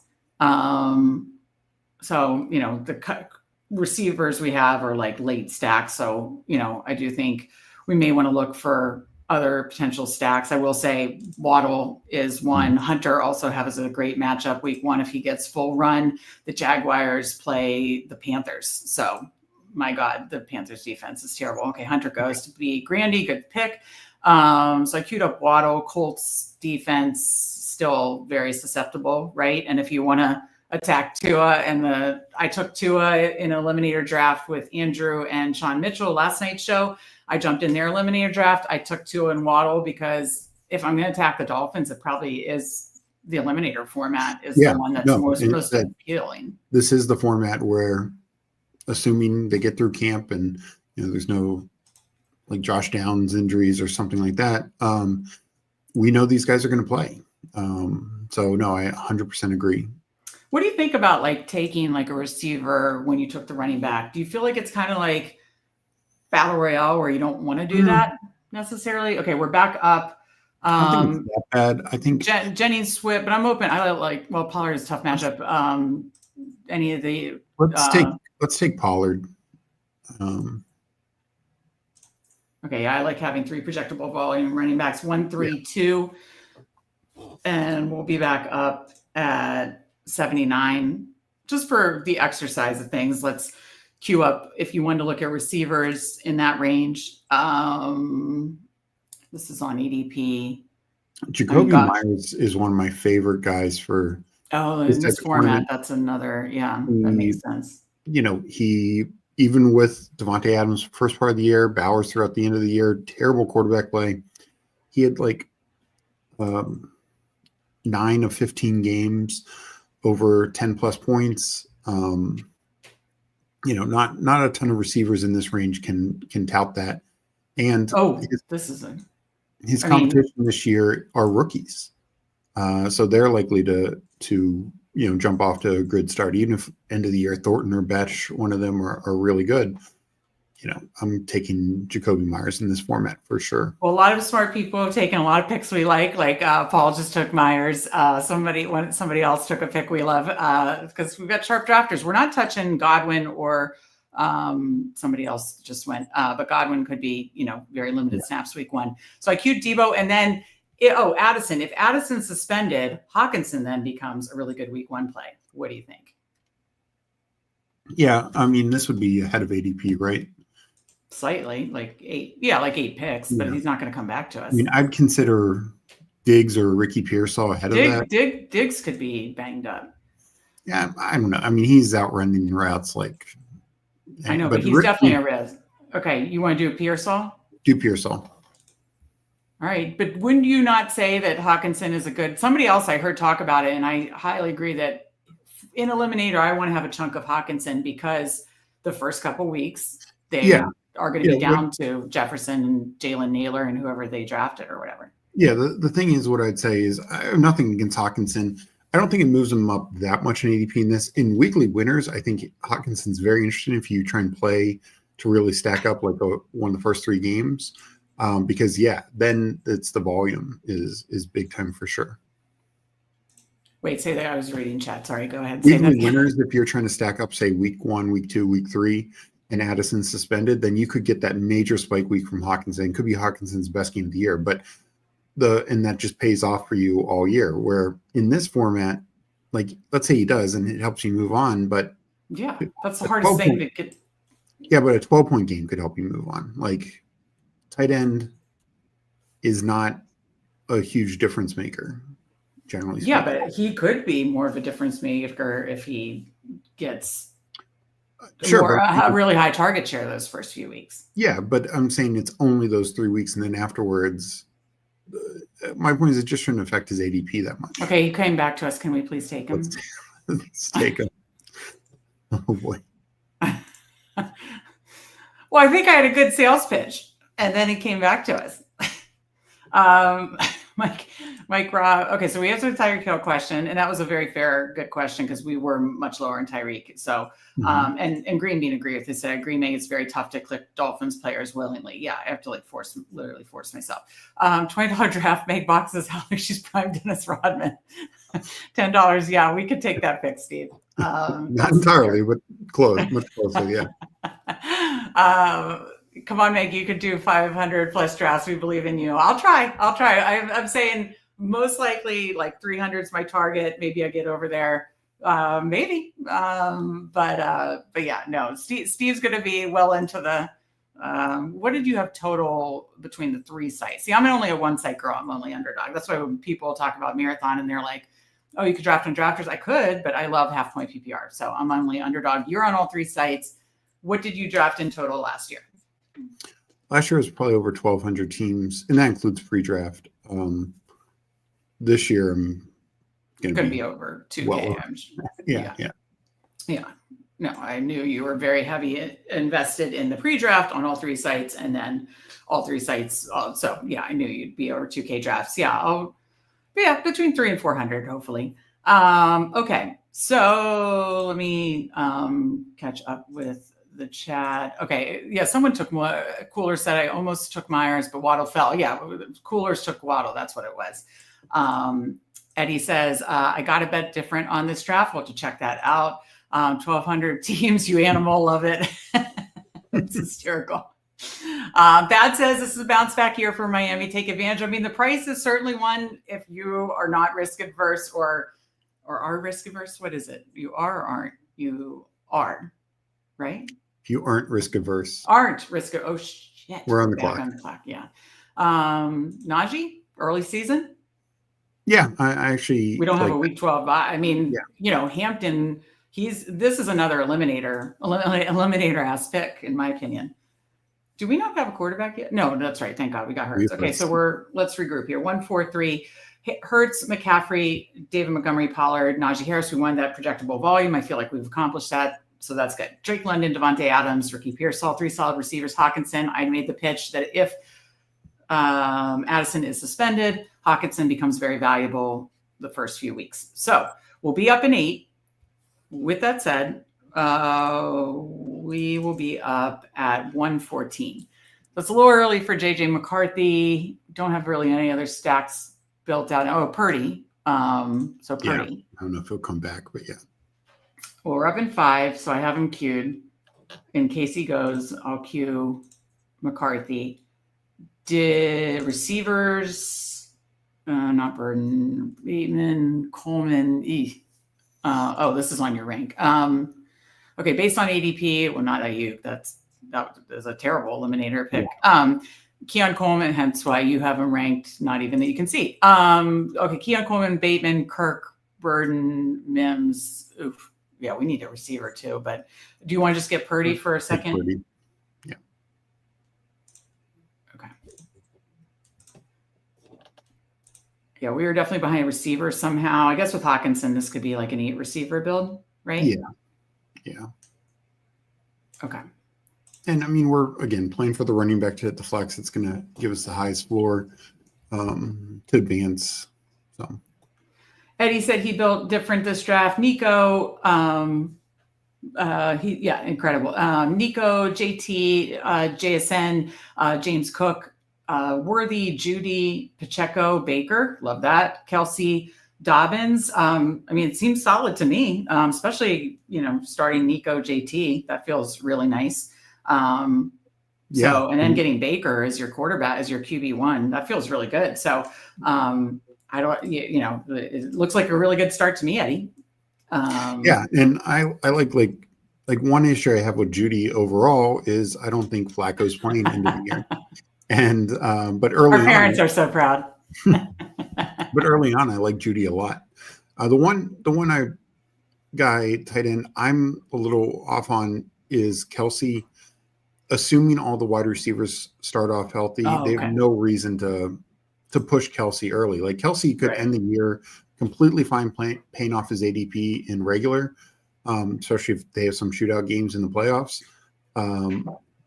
So, the receivers we have are like late stacks. So, I do think we may want to look for other potential stacks. I will say Waddle is one. Hunter also has a great matchup week 1 if he gets full run. The Jaguars play the Panthers. So, my God, the Panthers defense is terrible. Okay, Hunter goes to be Grandy. Good pick. So I queued up Waddle. Colts defense still very susceptible, right? And if you want to attack Tua, I took Tua in an eliminator draft with Andrew and Sean Mitchell last night's show. I jumped in their eliminator draft. I took Tua and Waddle because if I'm going to attack the Dolphins, it probably is the eliminator format is the one that's most appealing. This is the format where, assuming they get through camp and there's no like Josh Downs injuries or something like that, we know these guys are going to play. So no, I 100% agree. What do you think about like taking like a receiver when you took the running back? Do you feel like it's kind of like Battle Royale where you don't want to do that necessarily? Okay, we're back up. I don't think it's that bad. I think Jennings, Swift, but I'm open. I like Pollard is a tough matchup. Any of the let's take Pollard. Okay, I like having 3 projectable volume running backs, 1, 3, 2, and we'll be back up at 79. Just for the exercise of things, let's queue up if you wanted to look at receivers in that range. This is on ADP. Jacoby Myers is one of my favorite guys for. Oh, in this format, that's another. Yeah, that makes sense. He, even with Devontae Adams first part of the year, Bowers throughout the end of the year, terrible quarterback play. He had like 9 of 15 games over 10 plus points. Not a ton of receivers in this range can tout that. And his competition this year are rookies. So they're likely to jump off to a good start. Even if end of the year Thornton or Betch, one of them are really good. I'm taking Jacoby Myers in this format for sure. Well, a lot of smart people have taken a lot of picks we like Paul just took Myers. Somebody else took a pick we love because we've got sharp drafters. We're not touching Godwin or somebody else just went, but Godwin could be, very limited snaps week 1. So I queued Debo and then, Addison. If Addison's suspended, Hawkinson then becomes a really good week 1 play. What do you think? Yeah, I mean, this would be ahead of ADP, right? Slightly, like 8 picks, but he's not going to come back to us. I mean, I'd consider Diggs or Ricky Pearsall ahead of that. Diggs could be banged up. Yeah, I don't know. I mean, he's outrunning routes like. I know, but he's definitely a risk. Okay, you want to do Pearsall? Do Pearsall. All right, but wouldn't you not say that Hawkinson is a good? Somebody else I heard talk about it, and I highly agree that in Eliminator I want to have a chunk of Hawkinson because the first couple weeks they are going to be down to Jefferson and Jalen Naylor and whoever they drafted or whatever. Yeah, the thing is, what I'd say is I have nothing against Hawkinson. I don't think it moves him up that much in ADP in this. In weekly winners, I think Hawkinson's very interesting if you try and play to really stack up like one of the first 3 games. Because then it's the volume is big time for sure. Wait, say that. I was reading chat. Sorry, go ahead. Weekly winners, if you're trying to stack up, say week 1, week 2, week 3, and Addison's suspended, then you could get that major spike week from Hawkinson. It could be Hawkinson's best game of the year, but that just pays off for you all year. Where in this format, like let's say he does, and it helps you move on, but that's the hardest thing to get. Yeah, but a 12-point game could help you move on. Like tight end is not a huge difference maker, generally speaking. Yeah, but he could be more of a difference maker if he gets a really high target share those first few weeks. Yeah, but I'm saying it's only those 3 weeks, and then afterwards, my point is it just shouldn't affect his ADP that much. Okay, he came back to us. Can we please take him? Let's take him. Oh boy. Well, I think I had a good sales pitch, and then he came back to us. Mike Rob. Okay, so we answered the Tyreek Hill question, and that was a very fair, good question because we were much lower in Tyreek. So, and Green Bean agreed with this. Said Green Bay is very tough to click Dolphins players willingly. Yeah, I have to literally force myself. $20 draft make boxes. How she's prime Dennis Rodman. $10. Yeah, we could take that pick, Steve. Not entirely, but close, much closer. Yeah. Come on, Meg, you could do 500 plus drafts. We believe in you. I'll try. I'm saying most likely like 300 is my target. Maybe I get over there. Maybe. But yeah, no, Steve's going to be well into the, what did you have total between the 3 sites? See, I'm only a 1-site girl. I'm only Underdog. That's why when people talk about Marathon and they're like, oh, you could draft on drafters. I could, but I love half point PPR. So I'm only Underdog. You're on all 3 sites. What did you draft in total last year? Last year was probably over 1,200 teams, and that includes pre-draft. This year, I'm going to be over 2K. Well, yeah. No, I knew you were very heavy invested in the pre-draft on all 3 sites, and then all 3 sites. So yeah, I knew you'd be over 2K drafts. Yeah, between 300 and 400, hopefully. Okay, so let me catch up with the chat. Okay, yeah, someone took Cooler said I almost took Myers, but Waddle fell. Yeah, Coolers took Waddle. That's what it was. Eddie says I got a bet different on this draft. We'll have to check that out. 1,200 teams. You animal, love it. It's hysterical. Bad says this is a bounce back year for Miami. Take advantage. I mean, the price is certainly one if you are not risk adverse or are risk adverse. What is it? You are or aren't? You are, right? If you aren't risk averse. Aren't risk. Oh shit. We're on the clock. Yeah. Najee, early season. Yeah, I actually. We don't have a week 12. I mean, Hampton. This is another eliminator ass pick in my opinion. Do we not have a quarterback yet? No, that's right. Thank God we got Hurts. Okay, so let's regroup here. 1, 4, 3. Hurts, McCaffrey, David Montgomery, Pollard, Najee Harris. We won that projectable volume. I feel like we've accomplished that. So that's good. Drake London, Devontae Adams, Ricky Pierce, all 3 solid receivers. Hawkinson, I made the pitch that if Addison is suspended, Hawkinson becomes very valuable the first few weeks. So we'll be up in 8. With that said, we will be up at 114. That's a little early for JJ McCarthy. Don't have really any other stacks built out. Oh, Purdy. So Purdy. I don't know if he'll come back, but yeah. Well, we're up in 5, so I have him queued. In case he goes, I'll queue McCarthy. Did receivers, not Burden, Bateman, Coleman, this is on your rank. Okay, based on ADP, well, not Ayuk. That is a terrible eliminator pick. Yeah. Keon Coleman, hence why you have him ranked, not even that you can see. Okay, Keon Coleman, Bateman, Kirk, Burden, Mims. Oof. Yeah, we need a receiver too. But do you want to just get Purdy for a second? Purdy. Yeah. Okay. Yeah, we were definitely behind receiver somehow. I guess with Hawkinson, this could be like an 8 receiver build, right? Yeah. Okay. And I mean, we're again playing for the running back to hit the flex. It's going to give us the highest floor to advance. So Eddie said he built different this draft. Nico, incredible. Nico, JT, JSN, James Cook, Worthy, Judy, Pacheco, Baker. Love that. Kelsey, Dobbins. I mean, it seems solid to me, especially, starting Nico, JT. That feels really nice. And then getting Baker as your quarterback, as your QB1, that feels really good. So, it looks like a really good start to me, Eddie. And I like one issue I have with Judy overall is I don't think Flacco's playing into the year. And but early our parents are so proud. But early on, I like Judy a lot. The one tight end I'm a little off on is Kelsey. Assuming all the wide receivers start off healthy, they have no reason to push Kelsey early. Like Kelsey could end the year completely fine paying off his ADP in regular, especially if they have some shootout games in the playoffs.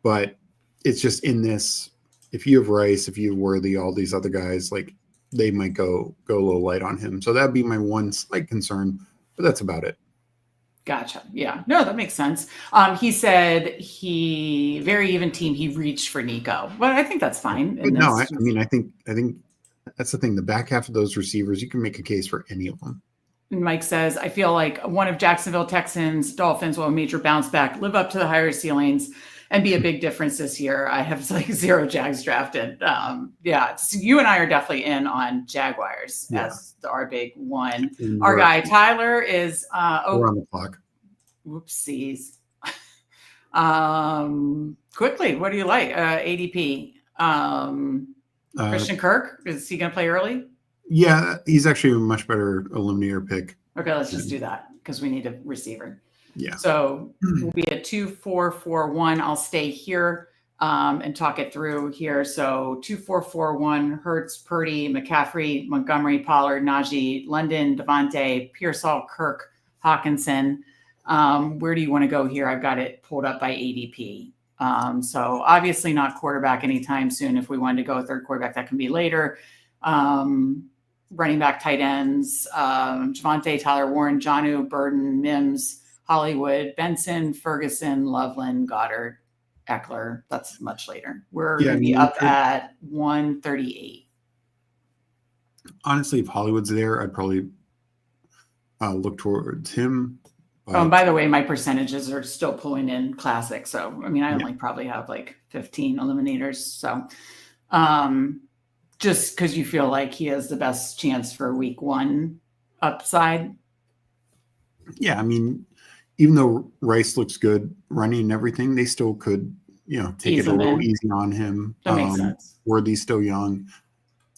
But it's just in this, if you have Rice, if you have Worthy, all these other guys, like they might go a little light on him. So that'd be my one slight concern, but that's about it. Gotcha. Yeah. No, that makes sense. He said very even team. He reached for Nico, but I think that's fine. I think that's the thing. The back half of those receivers, you can make a case for any of them. Mike says, I feel like one of Jacksonville Texans, Dolphins will have a major bounce back, live up to the higher ceilings, and be a big difference this year. I have like 0 Jags drafted. Yeah, so you and I are definitely in on Jaguars as our big one. And Our guy Tyler is we're on the clock. Whoopsies. Quickly, what do you like? ADP. Christian Kirk, is he going to play early? Yeah, he's actually a much better eliminator pick. Okay, let's just do that because we need a receiver. Yeah. So we'll be at 2-4-4-1. I'll stay here and talk it through here. So 2-4-4-1, Hurts, Purdy, McCaffrey, Montgomery, Pollard, Najee, London, Devontae, Pearsall, Kirk, Hawkinson. Where do you want to go here? I've got it pulled up by ADP. So obviously not quarterback anytime soon. If we wanted to go a third quarterback, that can be later. Running back, tight ends, Javonte, Tyler Warren, Jonnu, Burden, Mims, Hollywood, Benson, Ferguson, Loveland, Goddard, Eckler. That's much later. We're going to be up at 138. Honestly, if Hollywood's there, I'd probably look towards him. By the way, my percentages are still pulling in classic. So, I mean, I only probably have like 15 eliminators. So, just because you feel like he has the best chance for week 1 upside. Yeah, I mean, even though Rice looks good running and everything, they still could, take it a little easy on him. That makes sense. Worthy's still young.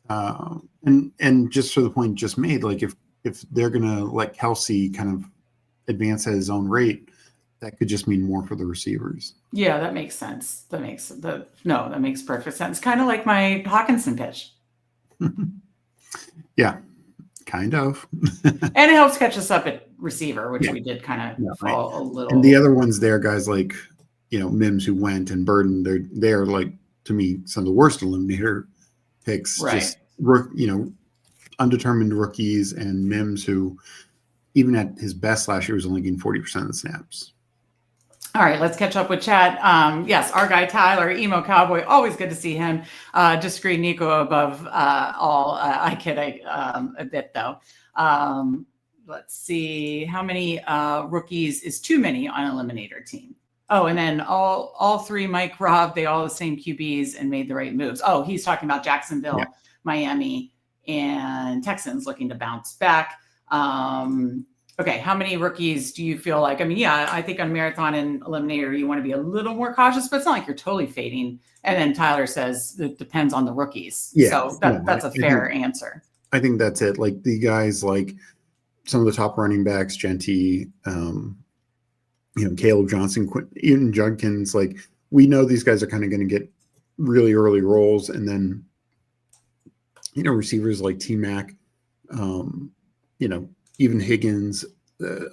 And just for the point just made, like if they're gonna let Kelsey kind of advance at his own rate, that could just mean more for the receivers. Yeah, that makes sense. That makes perfect sense. Kind of like my Hawkinson pitch. Yeah, kind of. And it helps catch us up at receiver, which we did kind of fall a little. And the other ones there, guys like, Mims who went and Burden, they're like, to me, some of the worst eliminator picks. Right. Just, undetermined rookies, and Mims who, even at his best last year, was only getting 40% of the snaps. All right, let's catch up with chat. Yes, our guy Tyler, Emo Cowboy, always good to see him. Disagree, Nico above all. I kid a bit though. Let's see, how many rookies is too many on an eliminator team? Oh, and then all 3, Mike, Rob, they all the same QBs and made the right moves. Oh, he's talking about Jacksonville, Miami, and Texans looking to bounce back. Okay, how many rookies do you feel like? I mean, I think on Marathon and Eliminator, you want to be a little more cautious, but it's not like you're totally fading. And then Tyler says it depends on the rookies. Yeah, so that's a fair answer. I think that's it. Like the guys like some of the top running backs, Genty, Caleb Johnson, even Judkins, like we know these guys are kind of going to get really early roles. And then, receivers like T-Mac, even Higgins,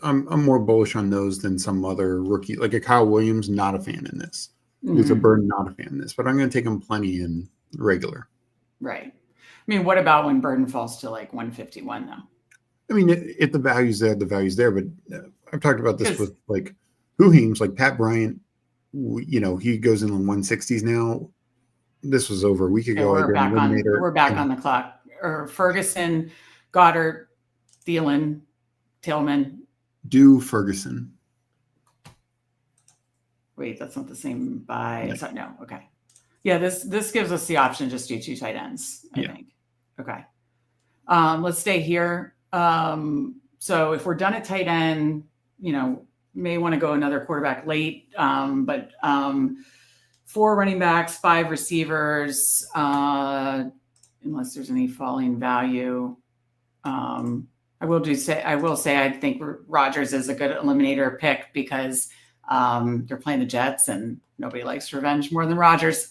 I'm more bullish on those than some other rookie. Like a Kyle Williams, not a fan in this. With a Burden, not a fan in this. But I'm going to take him plenty in regular. Right. I mean, what about when Burden falls to like 151 though? I mean, if the value's there, the value's there. But I've talked about this with like Who-Heems, like Pat Bryant. He goes in the 160s now. This was over a week ago. We're back on the clock. Or Ferguson, Goddard, Thielen, Tillman. Do Ferguson. Wait, that's not the same by. No. Okay. Yeah, this gives us the option to just do 2 tight ends, I think. Okay. Let's stay here. So if we're done at tight end, may want to go another quarterback late. But 4 running backs, 5 receivers, unless there's any falling value. I will say I think Rodgers is a good eliminator pick because they're playing the Jets and nobody likes revenge more than Rodgers.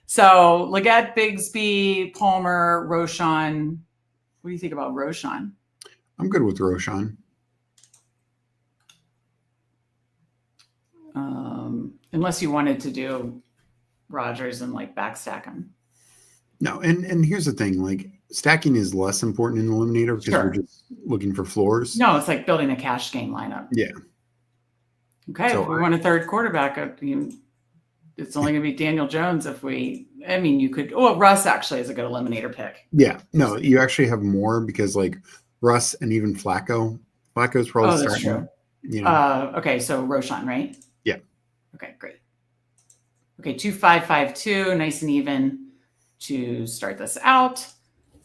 So Leggett, Bigsby, Palmer, Roschon. What do you think about Roschon? I'm good with Roschon. Unless you wanted to do Rodgers and like backstack him. No, and here's the thing, like stacking is less important in the eliminator because we're just looking for floors. No, it's like building a cash game lineup. Yeah. Okay, so if we want a third quarterback, it's only going to be Daniel Jones you could, Russ actually is a good eliminator pick. Yeah, no, you actually have more because like Russ and even Flacco's probably that's true. Okay, so Roschon, right? Yeah. Okay, great. Okay, 2552, nice and even to start this out.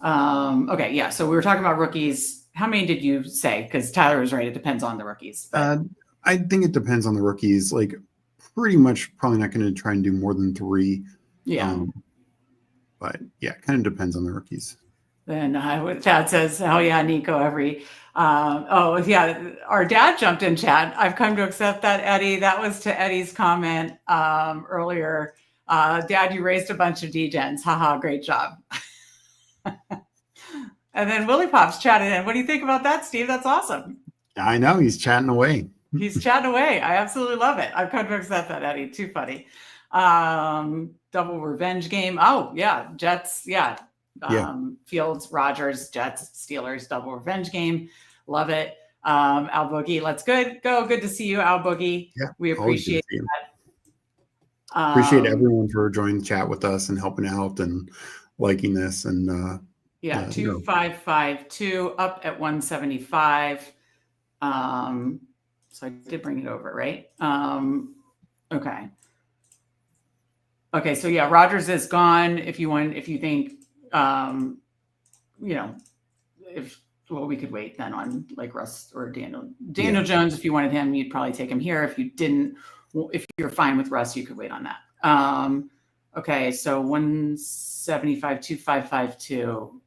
Okay, yeah. So we were talking about rookies. How many did you say? Because Tyler was right. It depends on the rookies. But... I think it depends on the rookies. Like, pretty much probably not going to try and do more than 3. Yeah. But yeah, it kind of depends on the rookies. Then Chad says, "Oh yeah, Nico, every." Oh yeah, our dad jumped in chat. I've come to accept that, Eddie. That was to Eddie's comment earlier. Dad, you raised a bunch of D-gens. Haha, great job. And then Willie Pops chatted in. What do you think about that, Steve? That's awesome. I know, he's chatting away. He's chatting away. I absolutely love it. I've come to accept that, Eddie. Too funny. Double revenge game. Oh yeah, Jets. Yeah. Fields, Rogers, Jets, Steelers, double revenge game. Love it. Al Boogie, let's go. Good to see you, Al Boogie. Yeah, we appreciate that. Appreciate everyone for joining the chat with us and helping out and liking this. And 2552 up at 175. So I did bring it over, right? Okay. Okay, so yeah, Rogers is gone. If you think we could wait then on like Russ or Daniel Jones. If you wanted him, you'd probably take him here. If you didn't, if you're fine with Russ, you could wait on that. Okay, so 175, 2552.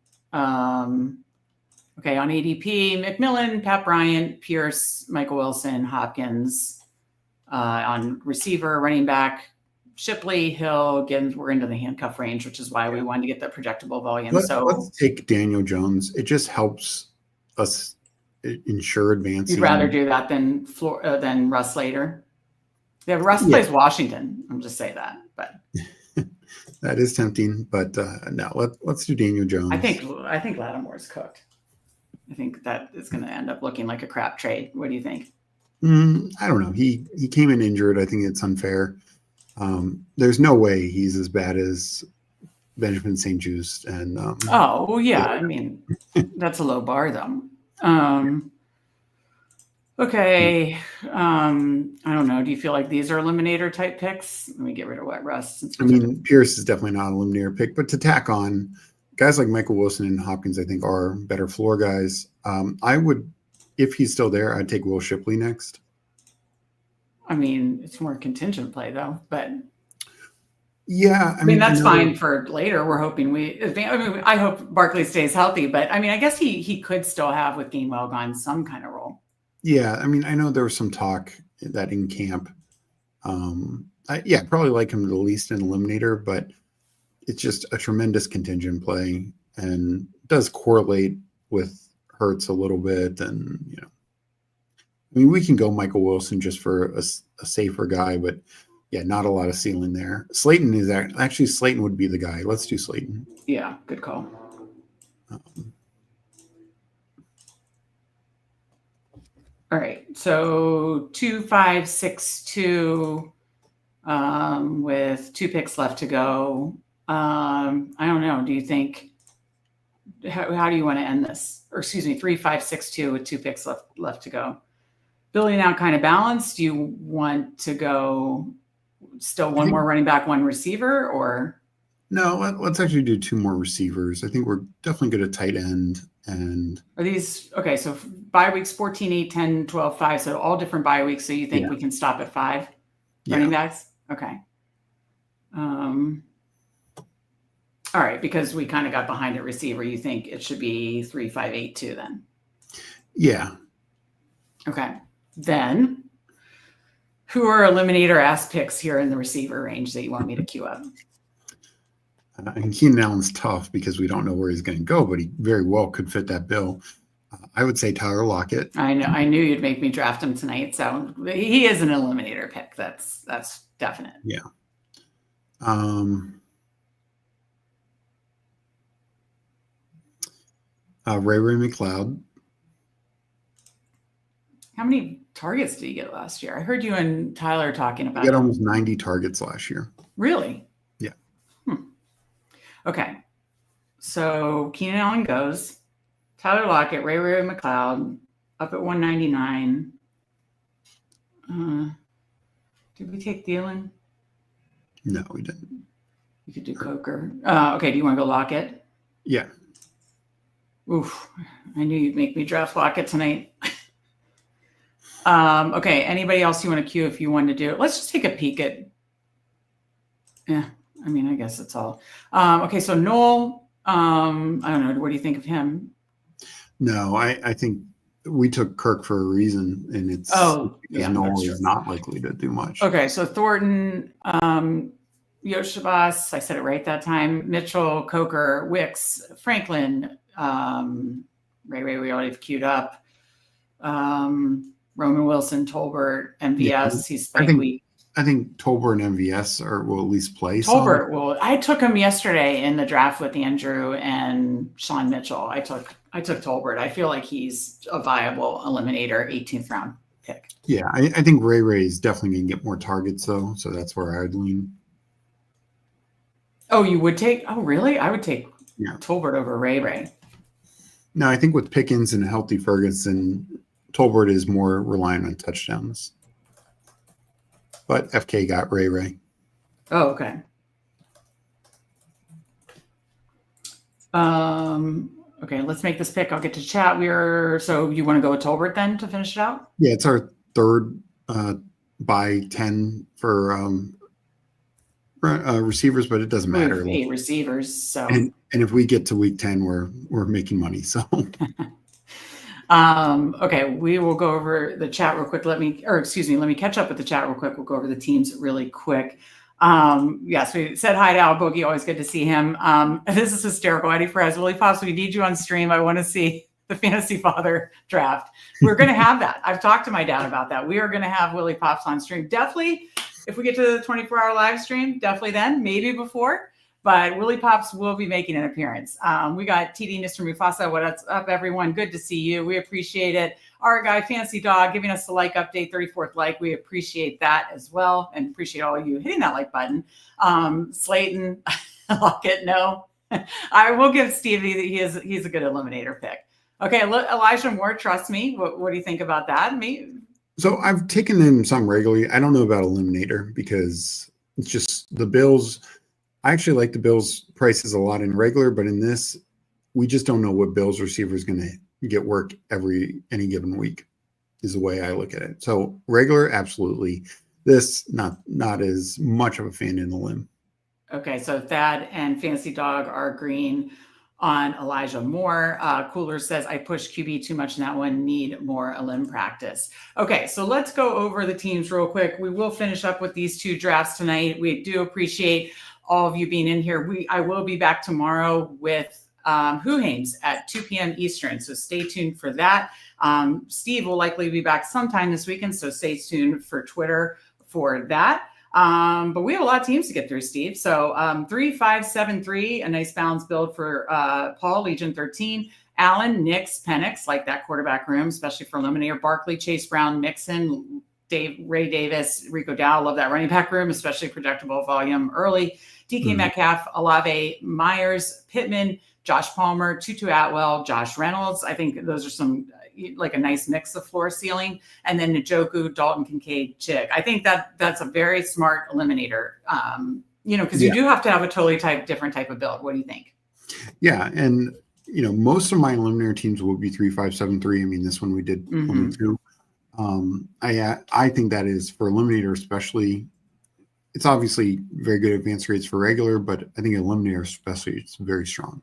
Okay, on ADP, McMillan, Pat Bryant, Pierce, Michael Wilson, Hopkins. On receiver, running back, Shipley, Hill. Again, we're into the handcuff range, which is why we wanted to get the projectable volume. Let's take Daniel Jones. It just helps us ensure advancing. You'd rather do that than Russ later. Yeah, Russ plays Washington. I'm just saying that, but that is tempting. But no, let's do Daniel Jones. I think Lattimore's cooked. I think that is going to end up looking like a crap trade. What do you think? I don't know. He came in injured. I think it's unfair. There's no way he's as bad as Benjamin St-Juste. And I mean, that's a low bar though. Okay. I don't know. Do you feel like these are eliminator type picks? Let me get rid of Russ. Pierce is definitely not an eliminator pick, but to tack on guys like Michael Wilson and Hopkins, I think are better floor guys. I would, if he's still there, I'd take Will Shipley next. I mean, it's more contingent play though, but yeah, I mean that's fine for later. We're hoping I hope Barkley stays healthy, but I mean, I guess he could still have with Gainwell gone some kind of role. Yeah, I mean, I know there was some talk that in camp. Probably like him the least in eliminator, but it's just a tremendous contingent play and does correlate with Hurts a little bit, and I mean, we can go Michael Wilson just for a safer guy, but yeah, not a lot of ceiling there. Slayton is actually Slayton would be the guy. Let's do Slayton. Yeah, good call. All right, so 2562 with 2 picks left to go. I don't know. Do you think? How do you want to end this? Or excuse me, 3562 with 2 picks left to go. Building out kind of balance. Do you want to go still one more running back, 1 receiver, or? No, let's actually do 2 more receivers. I think we're definitely good at tight end. And are these okay? So bye weeks 14, 8, 10, 12, 5. So all different bye weeks. So you think we can stop at 5 running backs? Okay. All right, because we kind of got behind a receiver. You think it should be 3, 5, 8, 2 then? Yeah. Okay. Then, who are eliminator ass picks here in the receiver range that you want me to queue up? And Keenan Allen's tough because we don't know where he's going to go, but he very well could fit that bill. I would say Tyler Lockett. I know. I knew you'd make me draft him tonight, so he is an eliminator pick. That's definite. Yeah. Ray McLeod. How many targets did he get last year? I heard you and Tyler talking about. He got almost 90 targets last year. Really? Yeah. Okay. So Keenan Allen goes. Tyler Lockett, Ray McLeod, up at 199. Did we take Thielen? No, we didn't. You could do Coker. Okay, do you want to go Lockett? Yeah. Oof, I knew you'd make me draft Lockett tonight. Okay, anybody else you want to queue if you wanted to do it? Let's just take a peek at. Yeah, I mean, I guess that's all. Okay, so Noel, I don't know. What do you think of him? No, I think we took Kirk for a reason, and it's because Noel is not likely to do much. Okay, so Thornton, Yoshabas, I said it right that time. Mitchell, Coker, Wicks, Franklin, Ray, we already have queued up. Roman Wilson, Tolbert, MVS. Yeah, he's spike week. I think Tolbert and MVS will at least play. Tolbert will. I took him yesterday in the draft with Andrew and Sean Mitchell. I took Tolbert. I feel like he's a viable eliminator 18th round pick. Yeah, I think Ray is definitely going to get more targets though, so that's where I'd lean. Oh, you would take? Oh, really? I would take Tolbert over Ray. No, I think with Pickens and a healthy Ferguson, Tolbert is more reliant on touchdowns. But FK got Ray. Oh, okay. Okay, let's make this pick. I'll get to chat. So you want to go with Tolbert then to finish it out? Yeah, it's our third by 10 for receivers, but it doesn't matter. 8 receivers. So and if we get to week 10, we're making money. So okay, we will go over the chat real quick. Let me catch up with the chat real quick. We'll go over the teams really quick. Yes, we said hi to Al Boogie. Always good to see him. This is hysterical. Eddie Perez, Willie Pops, we need you on stream. I want to see the Fantasy Father draft. We're going to have that. I've talked to my dad about that. We are going to have Willie Pops on stream. Definitely, if we get to the 24-hour live stream, definitely then, maybe before. But Willie Pops will be making an appearance. We got TD Mr. Mufasa. What's up, everyone? Good to see you. We appreciate it. Our guy, Fancy Dog, giving us the like update, 34th like. We appreciate that as well, and appreciate all of you hitting that like button. Slayton, Lockett, no. I will give Stevie, he's a good eliminator pick. Okay, Elijah Moore, trust me. What do you think about that? So I've taken him some regularly. I don't know about eliminator because it's just the Bills. I actually like the Bills prices a lot in regular, but in this, we just don't know what Bills receiver is going to get work any given week is the way I look at it. So regular, absolutely. This, not as much of a fan in the limb. Okay, so Thad and Fancy Dog are green on Elijah Moore. Cooler says, I pushed QB too much in that one, need more limb practice. Okay, so let's go over the teams real quick. We will finish up with these 2 drafts tonight. We do appreciate all of you being in here. I will be back tomorrow with Who Hames at 2 p.m. Eastern, so stay tuned for that. Steve will likely be back sometime this weekend, so stay tuned for Twitter for that. But we have a lot of teams to get through, Steve. So 3-5-7-3, a nice balanced build for Paul, Legion 13. Allen, Nix, Penix, like that quarterback room, especially for eliminator. Barkley, Chase Brown, Mixon, Ray Davis, Rico Dow. Love that running back room, especially projectable volume early. DK Metcalf, Olave, Myers, Pittman, Josh Palmer, Tutu Atwell, Josh Reynolds. I think those are some like a nice mix of floor ceiling. And then Njoku, Dalton, Kincaid, Chick. I think that's a very smart eliminator. Because you do have to have a totally different type of build. What do you think? Yeah, and most of my eliminator teams will be 3-5-7-3. I mean, this one we did 22. I think that is for eliminator especially. It's obviously very good advance rates for regular, but I think eliminator especially it's very strong.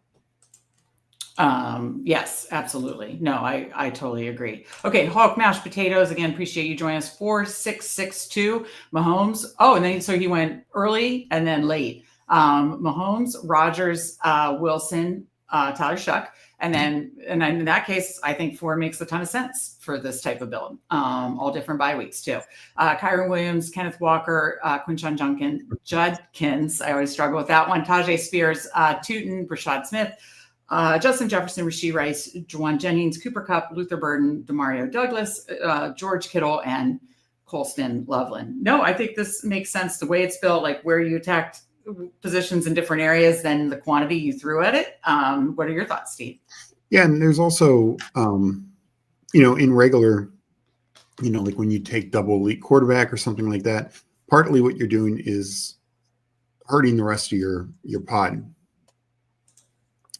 Yes, absolutely. No, I totally agree. Okay, Hawk Mashed Potatoes, again, appreciate you joining us. 4-6-6-2, Mahomes. Oh, and then so he went early and then late. Mahomes, Rodgers, Wilson, Tyler Shuck. And then in that case, I think 4 makes a ton of sense for this type of build. All different bye weeks too. Kyron Williams, Kenneth Walker, Quinshon Judkins. I always struggle with that one. Tajay Spears, Tootin, Brashad Smith, Justin Jefferson, Rashee Rice, Juwan Jennings, Cooper Kupp, Luther Burden, Demario Douglas, George Kittle, and Colston Loveland. No, I think this makes sense the way it's built, like where you attacked positions in different areas than the quantity you threw at it. What are your thoughts, Steve? Yeah, and there's also, in regular, like when you take double elite quarterback or something like that, partly what you're doing is hurting the rest of your pod.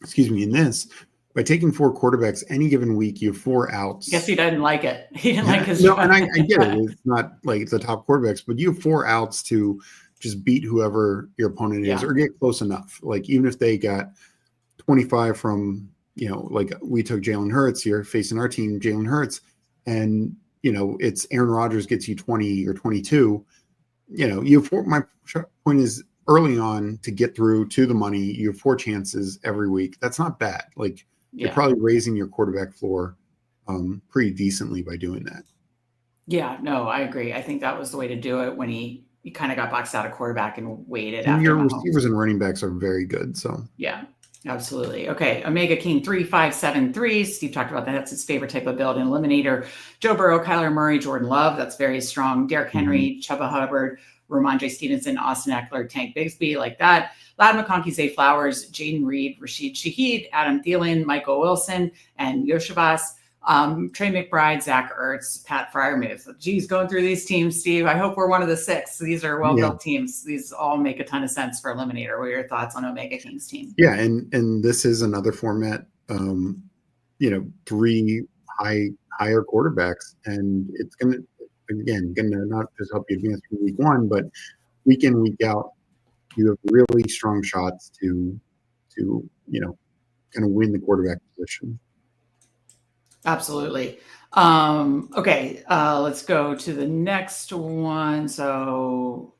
Excuse me. In this, by taking 4 quarterbacks any given week, you have 4 outs. Guess he didn't like it. He didn't like his no, and I get it. It's not like the top quarterbacks, but you have 4 outs to just beat whoever your opponent is or get close enough. Like even if they got 25 from, like we took Jalen Hurts here facing our team, Jalen Hurts, and it's Aaron Rodgers gets you 20 or 22. You have 4. My point is early on to get through to the money. You have 4 chances every week. That's not bad. Like you're probably raising your quarterback floor pretty decently by doing that. Yeah, no, I agree. I think that was the way to do it when he kind of got boxed out of quarterback and waited. And after your Mahomes. Receivers and running backs are very good. So yeah. Absolutely. Okay. Omega King 3573. Steve talked about that. That's his favorite type of build. An eliminator. Joe Burrow, Kyler Murray, Jordan Love. That's very strong. Derrick Henry, Chuba Hubbard, Ramondre Stevenson, Austin Eckler, Tank Bigsby, like that. Lad McConkey, Zay Flowers, Jaden Reed, Rashid Shaheed, Adam Thielen, Michael Wilson, and Yoshavas. Trey McBride, Zach Ertz, Pat Freiermuth. Geez, going through these teams, Steve. I hope we're one of the 6. These are well-built teams. These all make a ton of sense for Eliminator. What are your thoughts on Omega King's team? Yeah, and this is another format. 3 higher quarterbacks, and it's gonna not just help you advance from week 1, but week in, week out, you have really strong shots to kind of win the quarterback position. Absolutely. Okay, let's go to the next one. So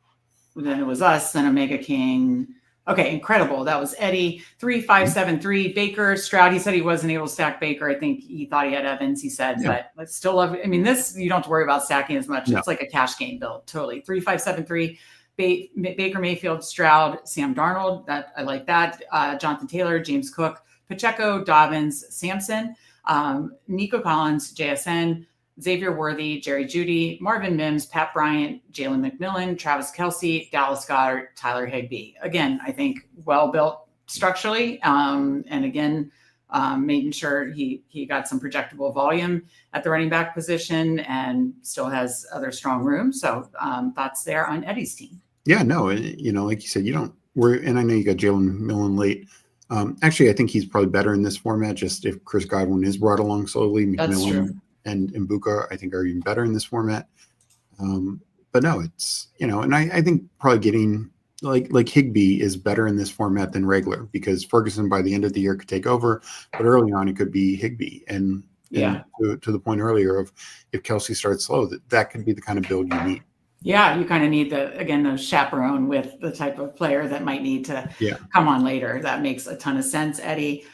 then it was us, then Omega King. Okay, incredible. That was Eddie 3573. Baker, Stroud. He said he wasn't able to stack Baker. I think he thought he had Evans, he said, but I still love it. I mean, this, you don't have to worry about stacking as much. It's like a cash game build. Totally. 3573. Baker Mayfield, Stroud, Sam Darnold. That I like that. Jonathan Taylor, James Cook, Pacheco, Dobbins, Sampson. Nico Collins, JSN, Xavier Worthy, Jerry Jeudy, Marvin Mims, Pat Bryant, Jalen McMillan, Travis Kelce, Dallas Goedert, Tyler Higbee. Again, I think well-built structurally. And again, making sure he got some projectable volume at the running back position and still has other strong rooms. So thoughts there on Eddie's team. Yeah, no, like you said, and I know you got Jalen McMillan late. Actually, I think he's probably better in this format. Just if Chris Godwin is brought along slowly, McMillan and Mbuka, I think, are even better in this format. But no, it's and I think probably getting like Higbee is better in this format than regular because Ferguson by the end of the year could take over, but early on it could be Higbee. And to the point earlier of if Kelce starts slow, that could be the kind of build you need. Yeah, you kind of need the chaperone with the type of player that might need to come on later. That makes a ton of sense, Eddie.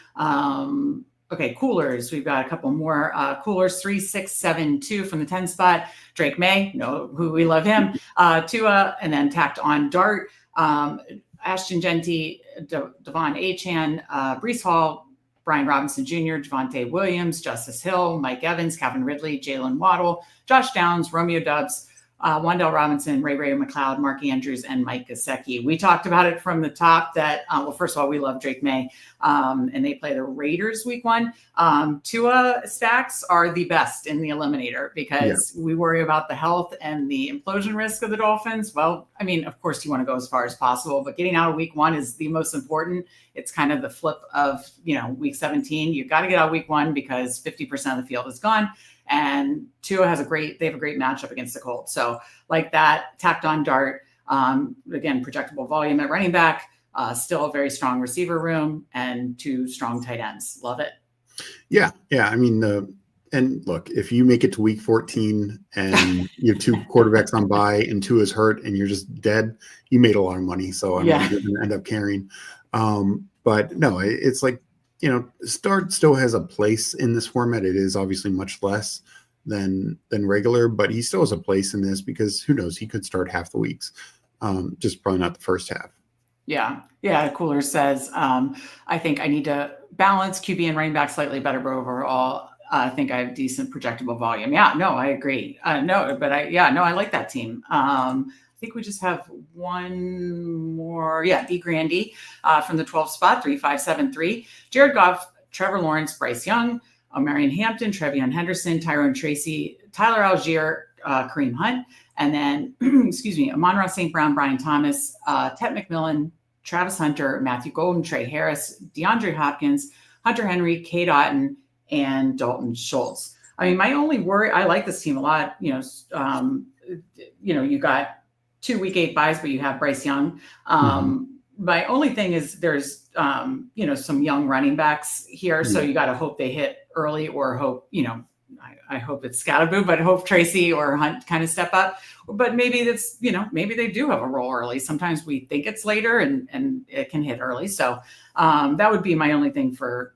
Okay, coolers. We've got a couple more. Coolers 3672 from the 10 spot. Drake May, who we love him. Tua, and then tacked on Dart. Ashton Genty, Devon Achane, Breece Hall, Brian Robinson Jr., Javonte Williams, Justice Hill, Mike Evans, Calvin Ridley, Jalen Waddle, Josh Downs, Romeo Doubs, Wan'Dale Robinson, Ray McLeod, Mark Andrews, and Mike Gesicki. We talked about it from the top that, first of all, we love Drake May, and they play the Raiders week 1. Tua stacks are the best in the eliminator because we worry about the health and the implosion risk of the Dolphins. Well, I mean, of course, you want to go as far as possible, but getting out of week 1 is the most important. It's kind of the flip of, week 17. You've got to get out of week 1 because 50% of the field is gone. And Tua they have a great matchup against the Colts. So like that, tacked on Dart, again, projectable volume at running back, still a very strong receiver room and 2 strong tight ends. Love it. Yeah. I mean, and look, if you make it to week 14 and you have 2 quarterbacks on bye and 2 is hurt and you're just dead, you made a lot of money. So you're going to end up carrying. But no, it's like, Start still has a place in this format. It is obviously much less than regular, but he still has a place in this because who knows, he could start half the weeks, just probably not the first half. Yeah. Cooler says, I think I need to balance QB and running back slightly better, but overall, I think I have decent projectable volume. Yeah, no, I agree. I like that team. I think we just have one more. Yeah, B. Grandy from the 12 spot, 3573. Jared Goff, Trevor Lawrence, Bryce Young, Marion Hampton, Trevion Henderson, Tyrone Tracy, Tyler Algier, Kareem Hunt. And then, excuse me, Amon-Ra St. Brown, Brian Thomas, Tet McMillan, Travis Hunter, Matthew Golden, Trey Harris, DeAndre Hopkins, Hunter Henry, Cade Otton, and Dalton Schultz. I mean, my only worry, I like this team a lot. You know, you got 2 week 8 buys, but you have Bryce Young. My only thing is there's, you know, some young running backs here. So you got to hope they hit early, or hope, you know, I hope it's Scatterboo, but hope Tracy or Hunt kind of step up. But maybe that's, you know, maybe they do have a role early. Sometimes we think it's later and it can hit early. So that would be my only thing for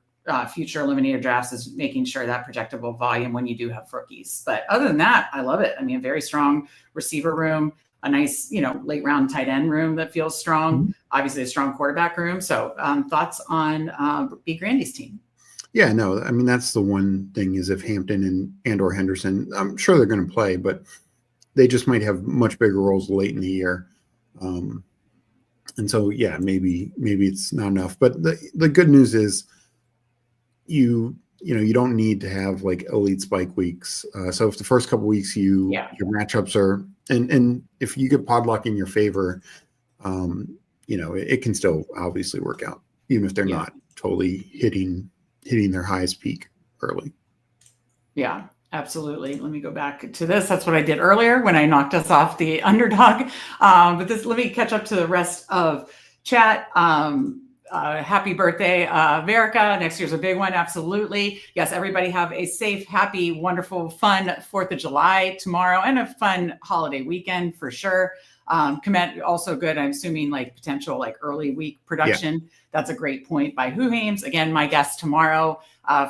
future eliminator drafts, is making sure that projectable volume when you do have rookies. But other than that, I love it. I mean, a very strong receiver room, a nice, you know, late round tight end room that feels strong, obviously a strong quarterback room. So thoughts on B. Grandy's team? Yeah, no, I mean, that's the one thing, is if Hampton and or Henderson, I'm sure they're going to play, but they just might have much bigger roles late in the year. And so, yeah, maybe it's not enough. But the good news is you don't need to have like elite spike weeks. So if the first couple weeks your matchups are, and if you get pod luck in your favor, you know, it can still obviously work out, even if they're not totally hitting their highest peak early. Yeah, absolutely. Let me go back to this. That's what I did earlier when I knocked us off the underdog. But let me catch up to the rest of chat. Happy birthday, Verica. Next year's a big one. Absolutely. Yes, everybody have a safe, happy, wonderful, fun 4th of July tomorrow, and a fun holiday weekend for sure. Comment also good. I'm assuming like potential like early week production. Yeah. That's a great point by Who Hames. Again, my guest tomorrow,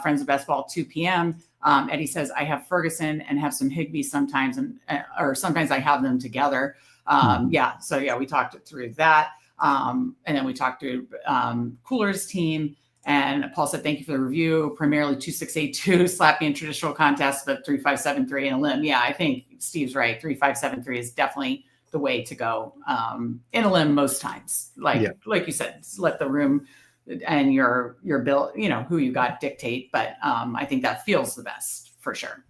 Friends of Best Ball, 2 p.m. Eddie says, I have Ferguson and have some Higbee sometimes, or sometimes I have them together. Yeah. So yeah, we talked through that. And then we talked through Cooler's team. And Paul said, thank you for the review. Primarily 2682, slappy and traditional contest, but 3573 and a limb. Yeah, I think Steve's right. 3573 is definitely the way to go in a limb most times. Like you said, let the room and your build, you know, who you got dictate. But I think that feels the best for sure.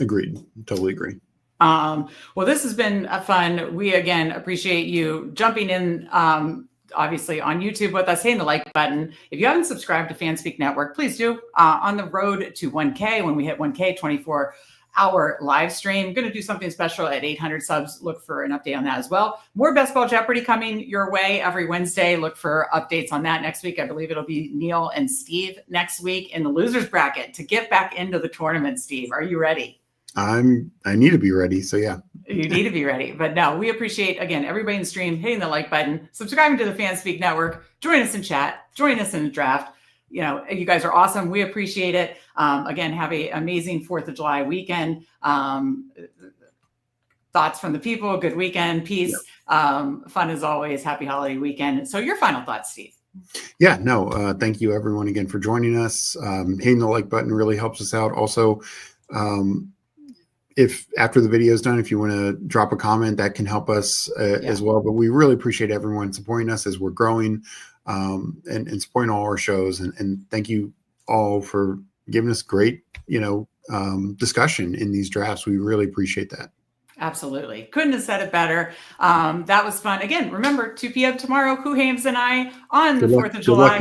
Agreed. Totally agree. Well, this has been fun. We, again, appreciate you jumping in, obviously on YouTube with us, hitting the like button. If you haven't subscribed to Fanspeak Network, please do. On the road to 1K, when we hit 1K, 24-hour live stream. Going to do something special at 800 subs. Look for an update on that as well. More Best Ball Jeopardy coming your way every Wednesday. Look for updates on that next week. I believe it'll be Neil and Steve next week in the losers bracket to get back into the tournament. Steve, are you ready? I need to be ready. So yeah. You need to be ready. But no, we appreciate, again, everybody in the stream hitting the like button, subscribing to the Fanspeak Network, join us in chat, join us in the draft. You know, you guys are awesome. We appreciate it. Again, have an amazing 4th of July weekend. Thoughts from the people, good weekend, peace. Fun as always. Happy holiday weekend. So your final thoughts, Steve. Yeah, no, thank you everyone again for joining us. Hitting the like button really helps us out. Also, if after the video is done, if you want to drop a comment, that can help us as well. But we really appreciate everyone supporting us as we're growing and supporting all our shows. And thank you all for giving us great, discussion in these drafts. We really appreciate that. Absolutely. Couldn't have said it better. That was fun. Again, remember 2 p.m. tomorrow, Who Hames and I on the 4th of July.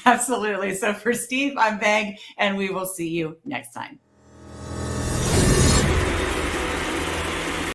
Absolutely. So for Steve, I'm Meg, and we will see you next time.